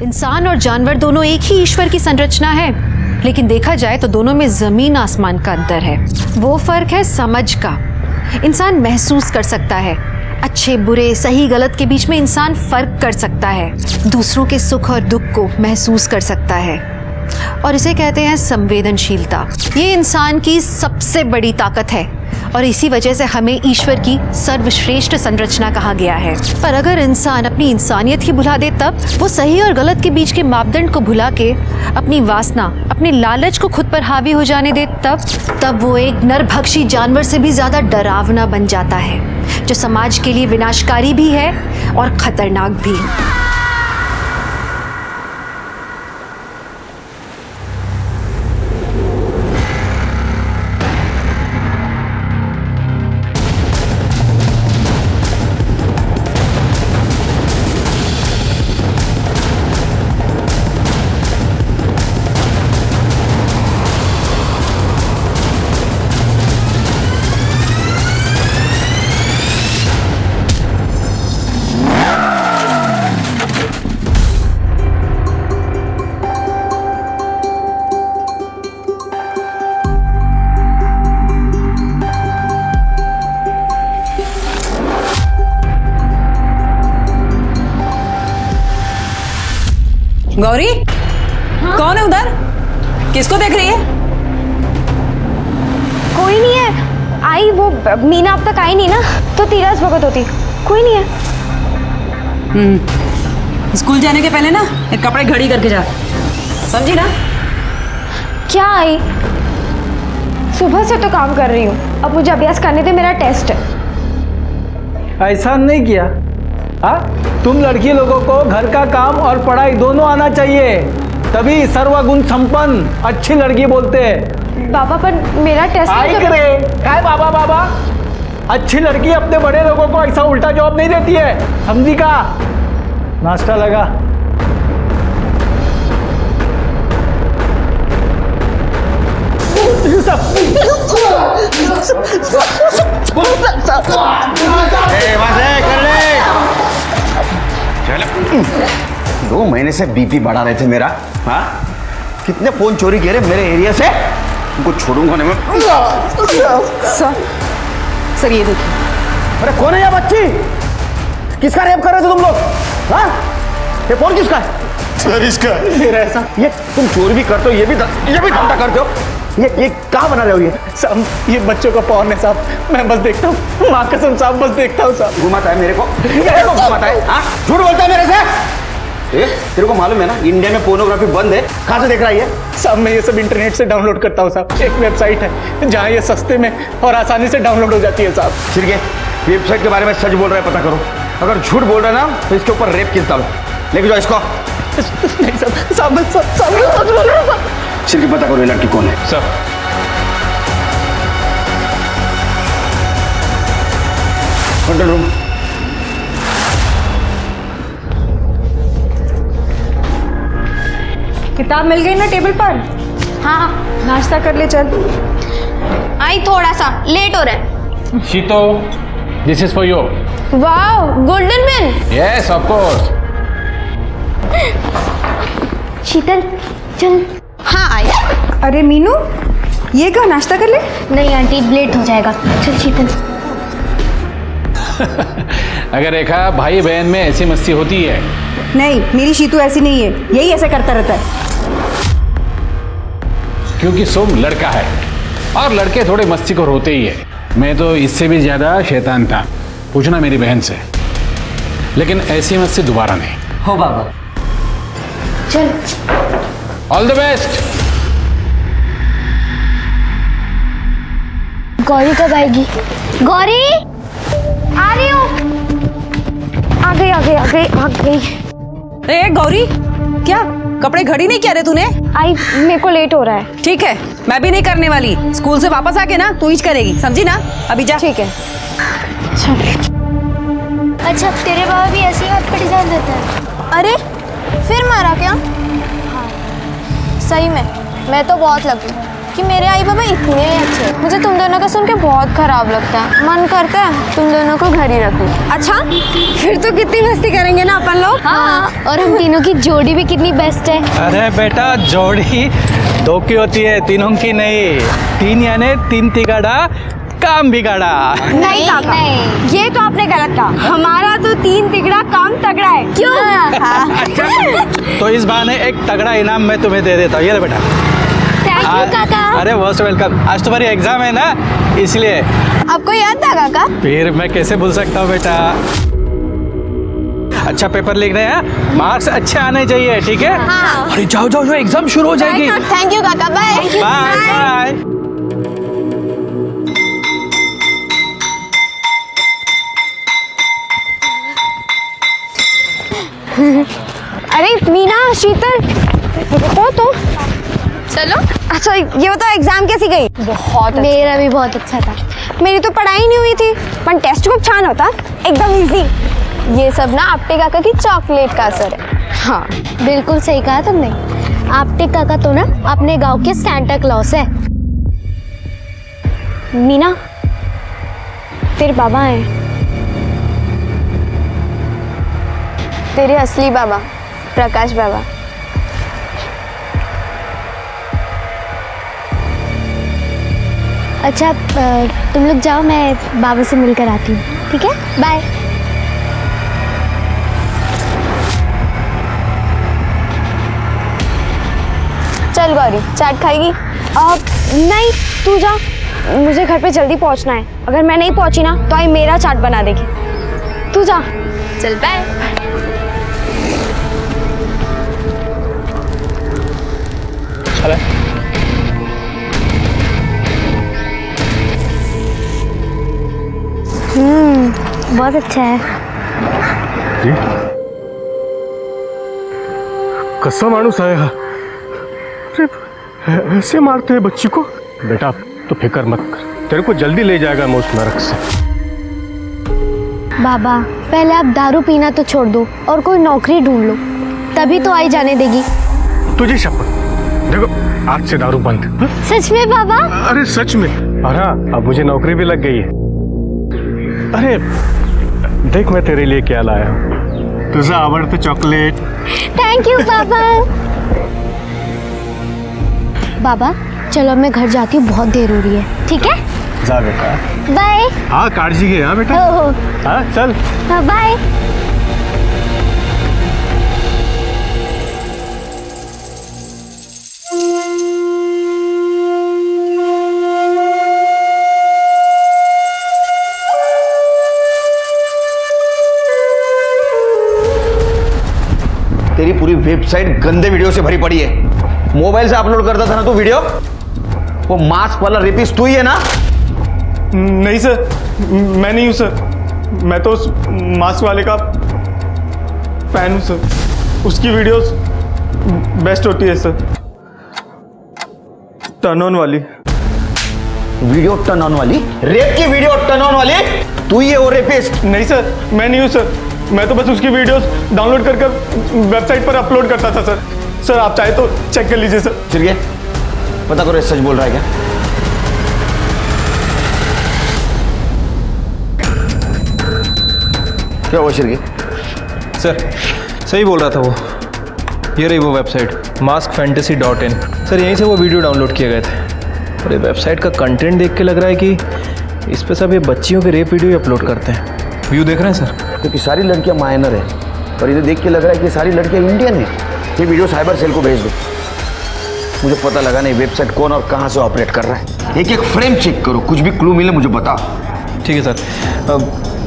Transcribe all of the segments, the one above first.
इंसान और जानवर दोनों एक ही ईश्वर की संरचना है, लेकिन देखा जाए तो दोनों में जमीन आसमान का अंतर है। वो फर्क है समझ का। इंसान महसूस कर सकता है, अच्छे बुरे सही गलत के बीच में इंसान फर्क कर सकता है, दूसरों के सुख और दुख को महसूस कर सकता है, और इसे कहते हैं संवेदनशीलता। ये इंसान की सबसे बड़ी ताकत है और इसी वजह से हमें ईश्वर की सर्वश्रेष्ठ संरचना कहा गया है। पर अगर इंसान अपनी इंसानियत ही भुला दे, तब वो सही और गलत के बीच के मापदंड को भुला के अपनी वासना, अपने लालच को खुद पर हावी हो जाने दे, तब वो एक नरभक्षी जानवर से भी ज्यादा डरावना बन जाता है, जो समाज के लिए विनाशकारी भी है और खतरनाक भी। गौरी, हाँ? कौन है उधर? किसको देख रही है? कोई नहीं है। आई वो मीना अब तक आई नहीं ना, तो तीरथ भगत होती। कोई नहीं है। स्कूल जाने के पहले ना एक कपड़े घड़ी करके जा, समझी ना? क्या आई? सुबह से तो काम कर रही हूँ, अब मुझे अभ्यास करने दे, मेरा टेस्ट है। ऐसा नहीं किया। हाँ, तुम लड़की लोगों को घर का काम और पढ़ाई दोनों आना चाहिए, तभी सर्वगुण संपन्न अच्छी लड़की बोलते हैं। बाबा पर मेरा टेस्ट करे काय बाबा बाबा, अच्छी लड़की अपने बड़े लोगों को ऐसा उल्टा जवाब नहीं देती है, समझी का? नाश्ता लगा। चलो 2 महीने से बीपी बढ़ा रहे थे मेरा। हाँ, कितने फोन चोरी किए रे मेरे एरिया से, उनको छोड़ूंगा नहीं मैं। सर ये देखिए। अरे कौन है ये बच्ची? किसका रेप कर रहे थे तुम लोग? हाँ, ये फोन किसका है? सर इसका। मेरा ऐसा, ये तुम चोरी भी करते हो, ये भी धंधा करते हो। ये कहाँ बना रहे हो? ये साहब, ये बच्चों का पॉर्न है साहब, मैं बस देखता हूँ, माँ कसम साहब, बस देखता हूँ साहब। घुमाता है मेरे को घुमाता है। हाँ, झूठ बोलता है मेरे से। तेरे को मालूम है ना इंडिया में पोर्नोग्राफी बंद है, कहाँ से देख रहा है ये? साहब मैं ये सब इंटरनेट से डाउनलोड करता हूँ साहब, एक वेबसाइट है जहाँ ये सस्ते में और आसानी से डाउनलोड हो जाती है साहब। ठीक है, वेबसाइट के बारे में सच बोल रहा है पता करो, अगर झूठ बोल रहा है ना तो इसके ऊपर रेप केस डालो, लेके जाओ इसको। नहीं साहब, सच बोल रहा हूँ। सिर्फ पता करो ये लड़की कौन है। Sir control room. किताब मिल गई ना टेबल पर? हाँ, नाश्ता कर ले चल। आई थोड़ा सा लेट हो रहा है। Sheeto, this is for you. Wow, golden pen. Yes of course. Sheetal चल। हाँ आई। अरे मीनू, ये क्या, नाश्ता कर ले। नहीं आंटी, लेट हो जाएगा। चल शीतल। अगर रेखा, भाई बहन में ऐसी मस्ती होती है? नहीं, मेरी शीतू ऐसी नहीं है, यही ऐसा करता रहता है। क्योंकि सोम लड़का है और लड़के थोड़े मस्ती को होते ही है। मैं तो इससे भी ज्यादा शैतान था, पूछना मेरी बहन से। लेकिन ऐसी मस्ती दोबारा नहीं हो बाबा। चल। All the best. गौरी कब आएगी? गौरी आ रही हूँ। आ गई। ए गौरी, क्या कपड़े घड़ी नहीं किया रे तूने? आई, मेरे को लेट हो रहा है। ठीक है, मैं भी नहीं करने वाली। स्कूल से वापस आके ना तू ही करेगी, समझी ना? अभी जा। ठीक है। अच्छा, तेरे बाबा भी ऐसी हाथ पे डिजाइन देते हैं? अरे फिर मारा क्या? हाँ, सही में मैं तो बहुत लगी। कि मेरे आई बाबा इतने ही अच्छे हैं। मुझे तुम दोनों का सुन के बहुत खराब लगता है। मन करता है तुम दोनों को घर ही रखूं। अच्छा, फिर तो कितनी मस्ती करेंगे ना अपन लोग। हाँ, और हम तीनों की जोड़ी भी कितनी बेस्ट है। अरे बेटा, जोड़ी दो की होती है, तीनों की नहीं। तीन यानी तीन तिगाड़ा काम बिगाड़ा। नहीं काका, ये तो आपने गलत कहा। हमारा तो 3 तिगड़ा काम तगड़ा है। क्यों? तो इस बहाने एक तगड़ा इनाम मैं तुम्हें दे देता हूँ। ये ले बेटा। थैंक यू काका। अरे मोस्ट वेलकम। आज तुम्हारी एग्जाम है ना, इसलिए। आपको याद था काका? फिर मैं कैसे भूल सकता हूँ बेटा। अच्छा पेपर लिख रहे हैं, मार्क्स अच्छे आने चाहिए, ठीक है? हाँ। अरे जाओ जाओ, एग्जाम शुरू हो जाएगी। थैंक यू काका, बाय बाय बाय। अरे मीना, शीतल, रुको तो। चलो। अच्छा ये बताओ एग्जाम कैसी गई? बहुत अच्छा। मेरा भी बहुत अच्छा था। मेरी तो पढ़ाई नहीं हुई थी, पर टेस्ट खूब छान होता, एकदम इजी। ये सब ना आपटे काका की चॉकलेट का असर है। हाँ, बिल्कुल सही कहा तुमने। आपटे काका तो ना अपने गांव के सैंटा क्लॉस है। मीना, तेरे बाबा हैं, तेरे असली बाबा, प्रकाश बाबा। अच्छा तुम लोग जाओ, मैं बाबा से मिलकर आती हूँ, ठीक है? बाय। चल गौरी, चाट खाएगी? नहीं, तू जा, मुझे घर पे जल्दी पहुंचना है। अगर मैं नहीं पहुंची ना तो आई मेरा चाट बना देगी। तू जा। चल बाय। बहुत अच्छा है। कसा माणूस आहे हा? अरे ऐसे मारते हैं बच्ची को? बेटा तो फिक्र मत कर, तेरे को जल्दी ले जाएगा मैं उस नरक से। बाबा पहले आप दारू पीना तो छोड़ दो और कोई नौकरी ढूंढ लो, तभी तो आई जाने देगी। तुझे शपथ, देखो आज से दारू बंद। हाँ? सच में बाबा? अरे सच में। और हाँ, अब मुझे नौकरी भी लग गई है। अरे देख मैं तेरे लिए क्या लाया हूँ, तुझे आवडतं चॉकलेट। थैंक यू बाबा। बाबा चलो मैं घर जाती हूँ, बहुत देर हो रही है, ठीक है? जा बेटा। बाय। हाँ काळजी घे। हाँ बेटा। हो। हाँ चल। हाँ बाय। तेरी पूरी वेबसाइट गंदे वीडियो से भरी पड़ी है। मोबाइल से अपलोड करता था ना तू वीडियो? वो मास्क वाला रेपिस्ट तू ही है ना? नहीं सर, मैं नहीं हूँ सर। मैं तो उस मास्क वाले का फैन हूँ सर। उसकी वीडियोस बेस्ट होती है सर, टर्न ऑन वाली। वीडियो टर्न ऑन वाली? रेप की वीडियो टर्न ऑन वाली? तू ही है वो रेपिस्ट? नहीं सर, मैं नहीं हूँ सर। मैं तो बस उसकी वीडियोस डाउनलोड कर वेबसाइट पर अपलोड करता था सर। सर आप चाहे तो चेक कर लीजिए सर। चिर गया, पता करो ये सच बोल रहा है क्या? क्या हुआ शिरगे? सर सही बोल रहा था वो। ये रही वो वेबसाइट maskfantasy.in। सर यहीं से वो वीडियो डाउनलोड किए गए थे। और ये वेबसाइट का कंटेंट देख के लग रहा है कि इस पे सब ये बच्चियों के रेप वीडियो ही अपलोड करते हैं। व्यू देख रहे हैं सर? क्योंकि सारी लड़कियां माइनर है, और इधर देख के लग रहा है कि सारी लड़कियां इंडियन है। ये वीडियो साइबर सेल को भेज दो। मुझे पता लगा नहीं वेबसाइट कौन और कहाँ से ऑपरेट कर रहा है। एक एक फ्रेम चेक करो, कुछ भी क्लू मिले मुझे बताओ। ठीक है सर।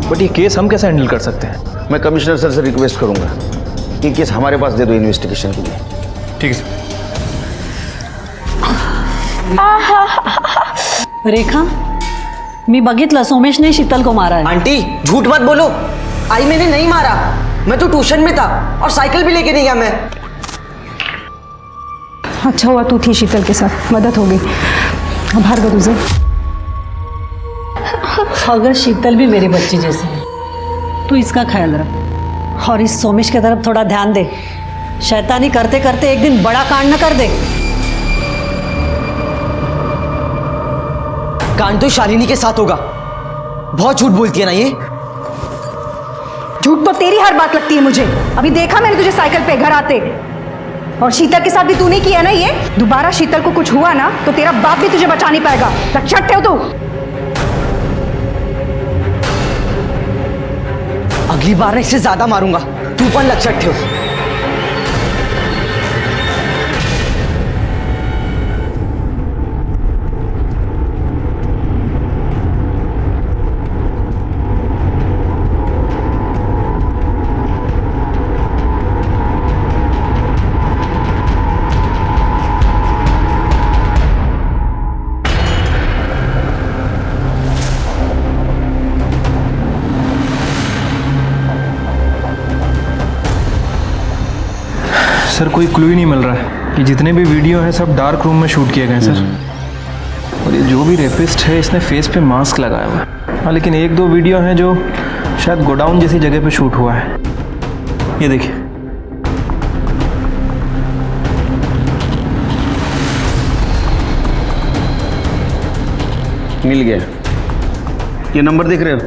बट ये केस हम कैसे हैंडल कर सकते हैं? मैं कमिश्नर सर से रिक्वेस्ट करूंगा कि केस हमारे पास दे दो इन्वेस्टिगेशन के लिए। ठीक है सर। रेखा, मी बघितलं सोमेशने शीतल को मारा है। आंटी झूठ मत बोलो, आई मैंने नहीं मारा। मैं तो ट्यूशन में था और साइकिल भी लेके नहीं गया मैं। अच्छा हुआ तू थी शीतल के साथ, मदद हो गई। आभार का तुझे। अगर शीतल भी मेरी बच्ची जैसी है तो इसका ख्याल रख, और इस सोमेश की तरफ थोड़ा ध्यान दे। शैतानी करते करते एक दिन बड़ा कांड न कर दे। कांड तो शालिनी के साथ होगा। बहुत झूठ बोलती है ना ये। झूठ तो तेरी हर बात लगती है मुझे। अभी देखा मैंने तुझे साइकिल पे घर आते, और शीतल के साथ भी तूने किया ना ये। दोबारा शीतल को कुछ हुआ ना तो तेरा बाप भी तुझे बचा नहीं पाएगा। लक्षण हो तू। अगली बार ना इससे ज्यादा मारूंगा। तू पण लक्षात ठेव। सर कोई क्लू ही नहीं मिल रहा है कि जितने भी वीडियो हैं सब डार्क रूम में शूट किए गए सर। और ये जो भी रेपिस्ट है इसने फेस पे मास्क लगाया हुआ है। हाँ लेकिन एक दो वीडियो हैं जो शायद गोडाउन जैसी जगह पे शूट हुआ है। ये देखिए। मिल गया। ये नंबर देख रहे हो?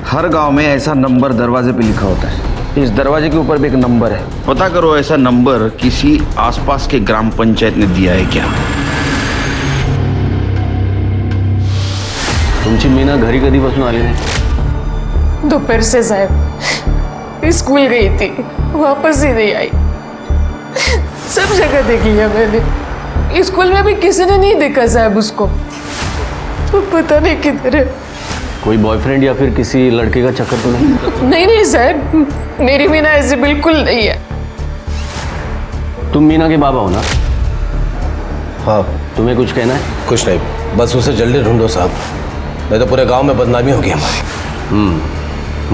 हर गांव में ऐसा नंबर दरवाजे पे लिखा होता है। इस दरवाजे के ऊपर भी एक नंबर है। पता करो ऐसा नंबर किसी आसपास के ग्राम पंचायत ने दिया है क्या? तुमची मीना घरी कधीपासून आली नाही? दोपहर से साहब स्कूल गई थी, वापस ही नहीं आई। सब जगह देख लिया मैंने, स्कूल में भी किसी ने नहीं देखा साहब उसको। तो पता नहीं किधर है। कोई बॉयफ्रेंड या फिर किसी लड़के का चक्कर तो नहीं? नहीं नहीं साहब, मेरी मीना ऐसी बिल्कुल नहीं है। तुम मीना के बाबा हो ना? हाँ। तुम्हें कुछ कहना है? कुछ नहीं, बस उसे जल्दी ढूंढो साहब, नहीं तो पूरे गांव में बदनामी होगी हमारी।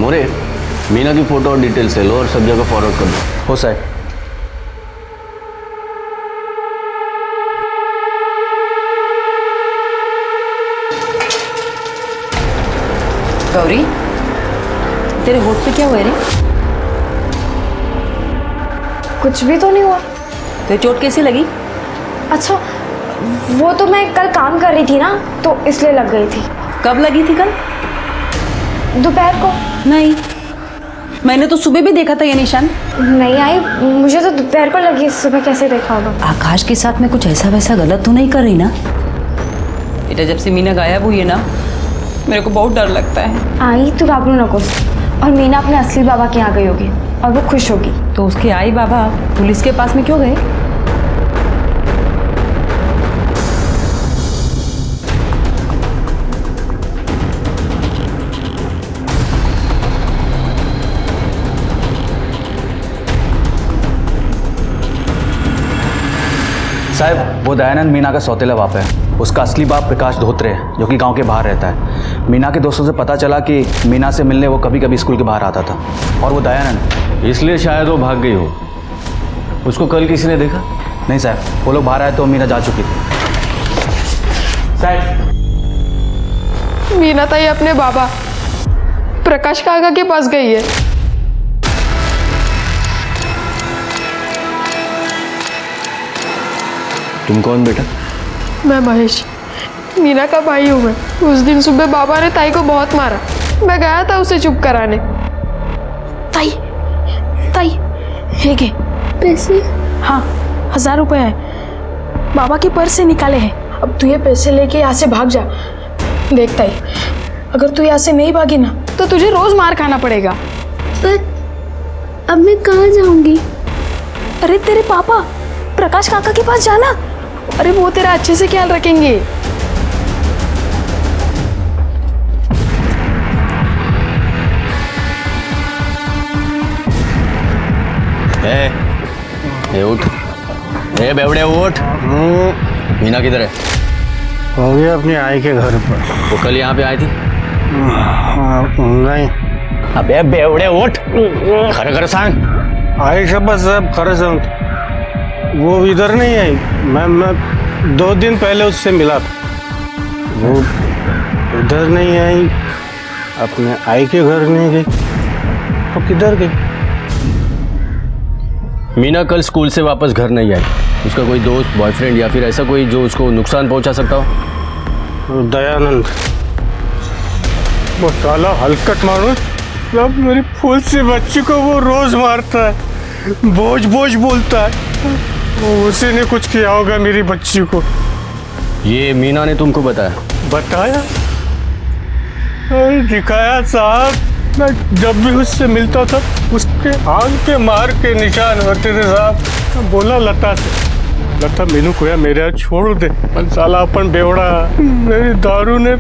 मोरे, मीना की फोटो और डिटेल्स ले लो और सब जगह फॉरवर्ड कर दो। हो साहब। गौरी, तेरे होठ पे क्या हुआ रे? कुछ भी तो नहीं हुआ। तेरी चोट कैसी लगी? अच्छा, वो तो मैं कल काम कर रही थी ना, तो इसलिए लग गई थी। कब लगी थी? कल दोपहर को। नहीं, मैंने तो सुबह भी देखा था ये निशान। नहीं आई, मुझे तो दोपहर को लगी, सुबह कैसे देखा होगा। आकाश के साथ में कुछ ऐसा वैसा गलत तो नहीं कर रही ना? बेटा, जब से मीना गायब हुई है ना, मेरे को बहुत डर लगता है। आई तू घाबरू नको, और मीना अपने असली बाबा के यहाँ गई होगी और वो खुश होगी। तो उसके आई बाबा पुलिस के पास में क्यों गए? साहब, वो दयानंद मीना का सौतेला बाप है। उसका असली बाप प्रकाश धोत्रे है, जो कि गांव के बाहर रहता है। मीना के दोस्तों से पता चला कि मीना से मिलने वो कभी कभी स्कूल के बाहर आता था, और वो दयानंद, इसलिए शायद वो भाग गई हो। उसको कल किसी ने देखा? नहीं साहब, वो लोग बाहर आए तो मीना जा चुकी थी। साहब, मीना ताई अपने बाबा प्रकाश काका के पास गई है। तुम कौन बेटा? मैं महेश, मीना का भाई हूँ मैं। उस दिन सुबह बाबा ने ताई को बहुत मारा, मैं गया था उसे चुप कराने। ताई, ताई, है के पैसे? हाँ, 1000 रुपए है, बाबा के पर्स से निकाले हैं। अब तू ये पैसे लेके यहाँ से भाग जा। देख ताई, अगर तू यहाँ से नहीं भागी ना तो तुझे रोज मार खाना पड़ेगा। पर अब मैं कहाँ जाऊंगी? अरे तेरे पापा प्रकाश काका के पास जाना। अरे वो तेरा अच्छे से ख्याल रखेंगे। ए उठ, ए बेवड़े उठ। मीना किधर है? हो गया अपनी आई के घर पर। वो कल यहाँ पे आई थी? नहीं। अबे बेवड़े उठ, खरे खरे सांग। आई शब्द साहब, खरे सांग। वो इधर नहीं आई। मैं 2 दिन पहले उससे मिला था। वो इधर नहीं आई, अपने आई के घर नहीं गई। तो किधर गई? मीना कल स्कूल से वापस घर नहीं आई। उसका कोई दोस्त, बॉयफ्रेंड या फिर ऐसा कोई जो उसको नुकसान पहुंचा सकता हो? दयानंद। वो साला हलकट मानुस अब मेरी फूल सी बच्ची को वो रोज मारता है, बोझ बोझ बोलता है। वो उसी ने कुछ किया होगा मेरी बच्ची को। ये मीना ने तुमको बताया? बताया? अरे दिखाया साहब, मैं जब भी उससे मिलता था उसके आंख के मार के निशान होते थे साहब। मैं बोला लता से, लता मीनू को या मेरे यहाँ छोड़ दे, पर साला अपन बेवड़ा मेरी दारू ने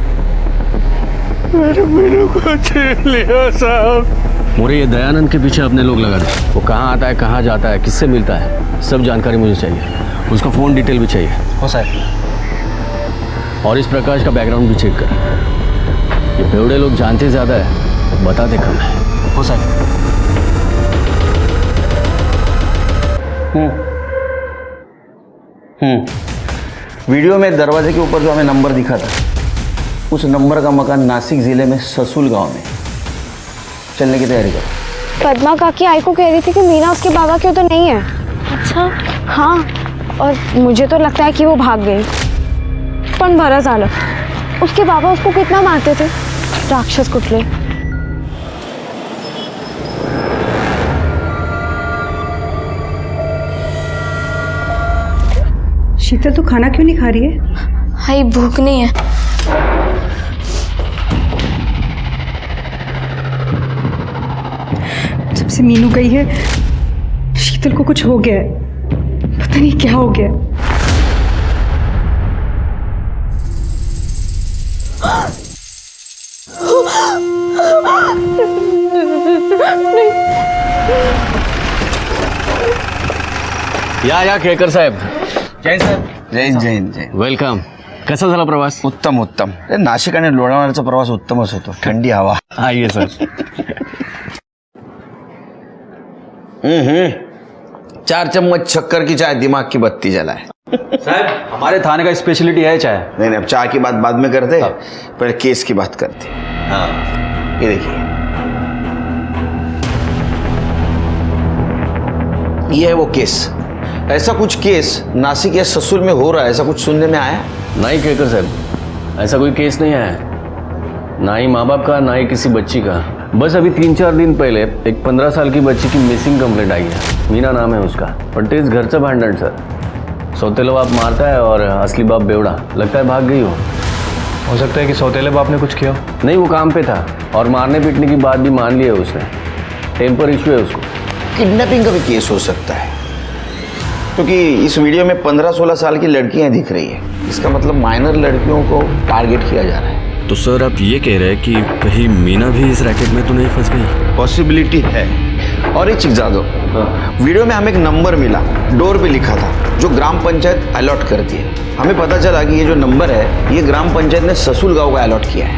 मेरे मीनू को छीन लिया साहब। मोरे ये दयानंद के पीछे अपने लोग लगा दे। वो कहाँ आता है, कहाँ जाता है, किससे मिलता है, सब जानकारी मुझे चाहिए। उसका फ़ोन डिटेल भी चाहिए। हो साहब। और इस प्रकाश का बैकग्राउंड भी चेक कर। ये बेवड़े लोग जानते ज़्यादा है, बताते कम है। हो साहब। वीडियो में दरवाजे के ऊपर जो हमें नंबर दिखा था, उस नंबर का मकान नासिक ज़िले में ससुल गांव में। चलने की तैयारी करो। पद्मा काकी आई को कह रही थी कि मीना उसके बाबा की तो नहीं है। अच्छा? हाँ, और मुझे तो लगता है कि वो भाग गई। पण भरा झालं, उसके बाबा उसको कितना मारते थे, राक्षस कुठले। शीतल, तू खाना क्यों नहीं खा रही है? हाई भूख नहीं है। जब से मीनू गई है शीतल को कुछ हो गया है, पता नहीं क्या हो गया। या केकर साहेब. जैन साहेब. जैन जैन जैन. वेलकम. कसा झाला प्रवास? उत्तम उत्तम. नाशिक आणि लोणावळ्याचा प्रवास उत्तमच होतो. थंडी हवा. आइए सर. 4 चम्मच शक्कर की चाय दिमाग की बत्ती जलाए. साहब, हमारे थाने का स्पेशलिटी है चाय. नहीं, अब चाय की बात बाद में करते हैं, पहले केस की बात करते हैं. हाँ, ये देखिए, ये है वो केस. ऐसा कुछ केस नासिक या ससुल में हो रहा है, ऐसा कुछ सुनने में आया? नहीं केकर साहब, ऐसा कोई केस नहीं है. ना ही माँ बाप का, ना ही किसी बच्ची का. बस अभी 3-4 दिन पहले एक 15 साल की बच्ची की मिसिंग कंप्लेंट आई है. मीना नाम है उसका. पण तेच घरचं भांडण सर. सौतेला बाप मारता है और असली बाप बेवड़ा. लगता है भाग गई हो सकता है कि सौतेले बाप ने कुछ किया. नहीं, वो काम पे था और मारने पीटने की बात भी मान ली है उसने. टेम्पर इश्यू है उसको. किडनैपिंग का भी केस हो सकता है, क्योंकि इस वीडियो में 15-16 साल की लड़कियां दिख रही है. इसका मतलब माइनर लड़कियों को टारगेट किया जा रहा है. तो सर आप ये कह रहे हैं कि कहीं मीना भी इस रैकेट में तो नहीं फंस गई? पॉसिबिलिटी है. और एक चीज जादो, वीडियो में हमें एक नंबर मिला, डोर पे लिखा था, जो ग्राम पंचायत अलॉट करती है. हमें पता चला कि ये जो नंबर है, ये ग्राम पंचायत ने ससुल गांव का अलॉट किया है.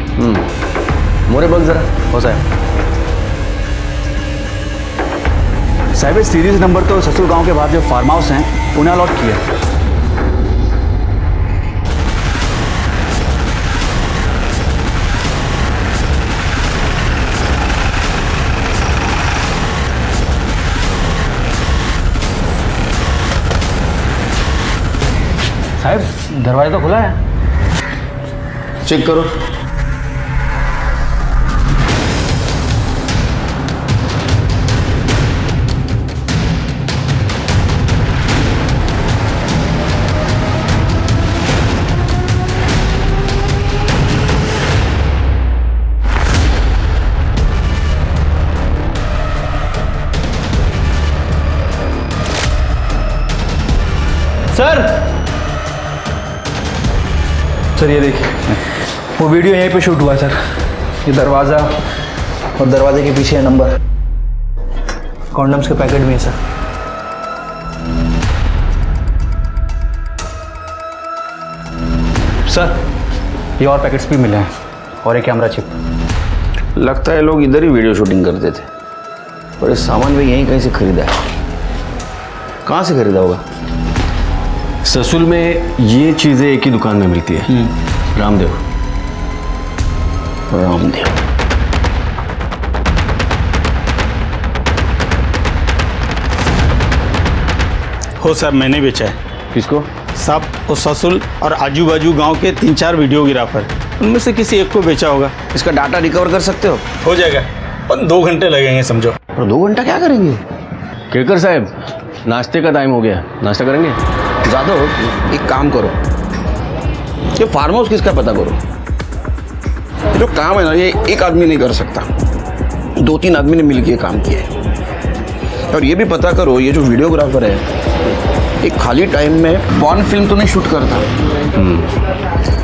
मोरे बग जरा. हो साहब. साहब, सीरीज नंबर तो ससुर गांव के बाहर जो फार्म हाउस हैं उन्हें अलॉट किया. साहब, दरवाजा तो खुला है. चेक करो. सर ये देखिए, वो वीडियो यहीं पे शूट हुआ है सर. ये दरवाज़ा और दरवाजे के पीछे है नंबर. कॉन्डम्स के पैकेट भी है सर. सर, ये और पैकेट्स भी मिले हैं और एक कैमरा चिप. लगता है लोग इधर ही वीडियो शूटिंग करते थे. और ये सामान भी यहीं कहीं से खरीदा है. कहाँ से खरीदा होगा? ससुल में ये चीजें एक ही दुकान में मिलती है. रामदेव. रामदेव. हो साहब, मैंने बेचा है. किसको? साहब वो ससुल और आजू बाजू गांव के 3-4 वीडियोग्राफर, उनमें से किसी एक को बेचा होगा। इसका डाटा रिकवर कर सकते हो जाएगा, पर 2 घंटे लगेंगे समझो। और 2 घंटा क्या करेंगे? केकर साहब, नाश्ते का टाइम हो गया, नाश्ता करेंगे? जादव, एक काम करो, ये फार्म हाउस किसका पता करो। ये जो काम है ना, ये एक आदमी नहीं कर सकता, 2-3 आदमी ने मिलकर काम किया है। और ये भी पता करो, ये जो वीडियोग्राफर है एक खाली टाइम में पॉर्न फिल्म तो नहीं शूट करता।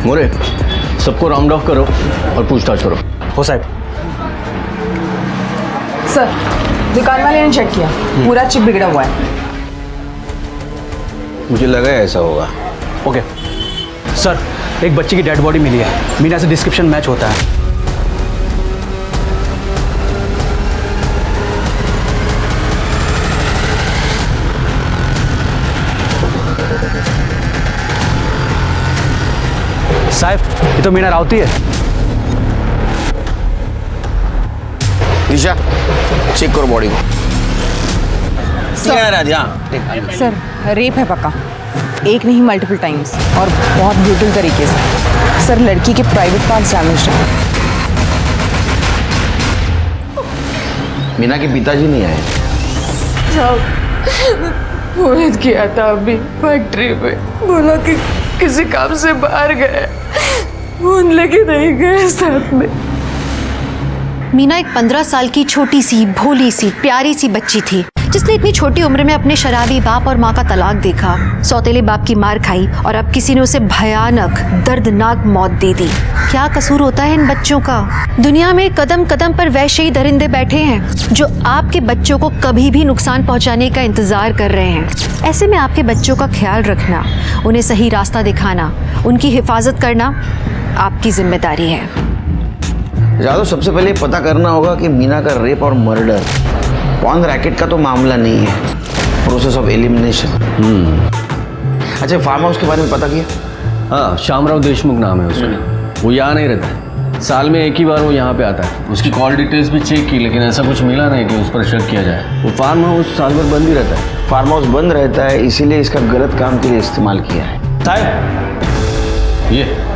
मोरे, सबको राउंड ऑफ करो और पूछताछ करो। हो साहब। सर, दुकान वाले ने चेक किया, पूरा चिप बिगड़ा हुआ है। मुझे लगा ऐसा होगा। ओके सर, एक बच्ची की डेड बॉडी मिली है, मीना से डिस्क्रिप्शन मैच होता है। साहब, ये तो मीना राउती है। दिशा, चेक करो बॉडी को। सर, रेप है पक्का, एक नहीं मल्टीपल टाइम्स, और बहुत ब्रूटल तरीके से। सर, लड़की के प्राइवेट पार्ट्स डैमेज हैं। मीना के पिताजी नहीं आए? फोन किया था अभी फैक्ट्री में, बोला कि किसी काम से बाहर गए, फोन लेके नहीं गए साथ में। मीना एक 15 साल की छोटी सी, भोली सी, प्यारी सी बच्ची थी जिसने इतनी छोटी उम्र में अपने शराबी बाप और माँ का तलाक देखा, सौतेले बाप की मार खाई और अब किसी ने उसे भयानक, दर्दनाक मौत दे दी। क्या कसूर होता है इन बच्चों का? दुनिया में कदम कदम पर वैसे ही दरिंदे बैठे हैं जो आपके बच्चों को कभी भी नुकसान पहुंचाने का इंतजार कर रहे हैं। ऐसे में आपके बच्चों का ख्याल रखना, उन्हें सही रास्ता दिखाना, उनकी हिफाजत करना आपकी जिम्मेदारी है। जादव, सबसे पहले पता करना होगा कि मीना का रेप और मर्डर पॉर्न रैकेट का तो मामला नहीं है, प्रोसेस ऑफ एलिमिनेशन। अच्छा, फार्म हाउस के बारे में पता किया? हाँ, श्यामराव देशमुख नाम है उसका। वो यहाँ नहीं रहता है, साल में एक ही बार वो यहाँ पे आता है। उसकी कॉल डिटेल्स भी चेक की, लेकिन ऐसा कुछ मिला नहीं कि उस पर शक किया जाए। वो फार्म हाउस साल भर बंद ही रहता है। फार्म हाउस बंद रहता है, इसीलिए इसका गलत काम के लिए इस्तेमाल किया है। साहब, ये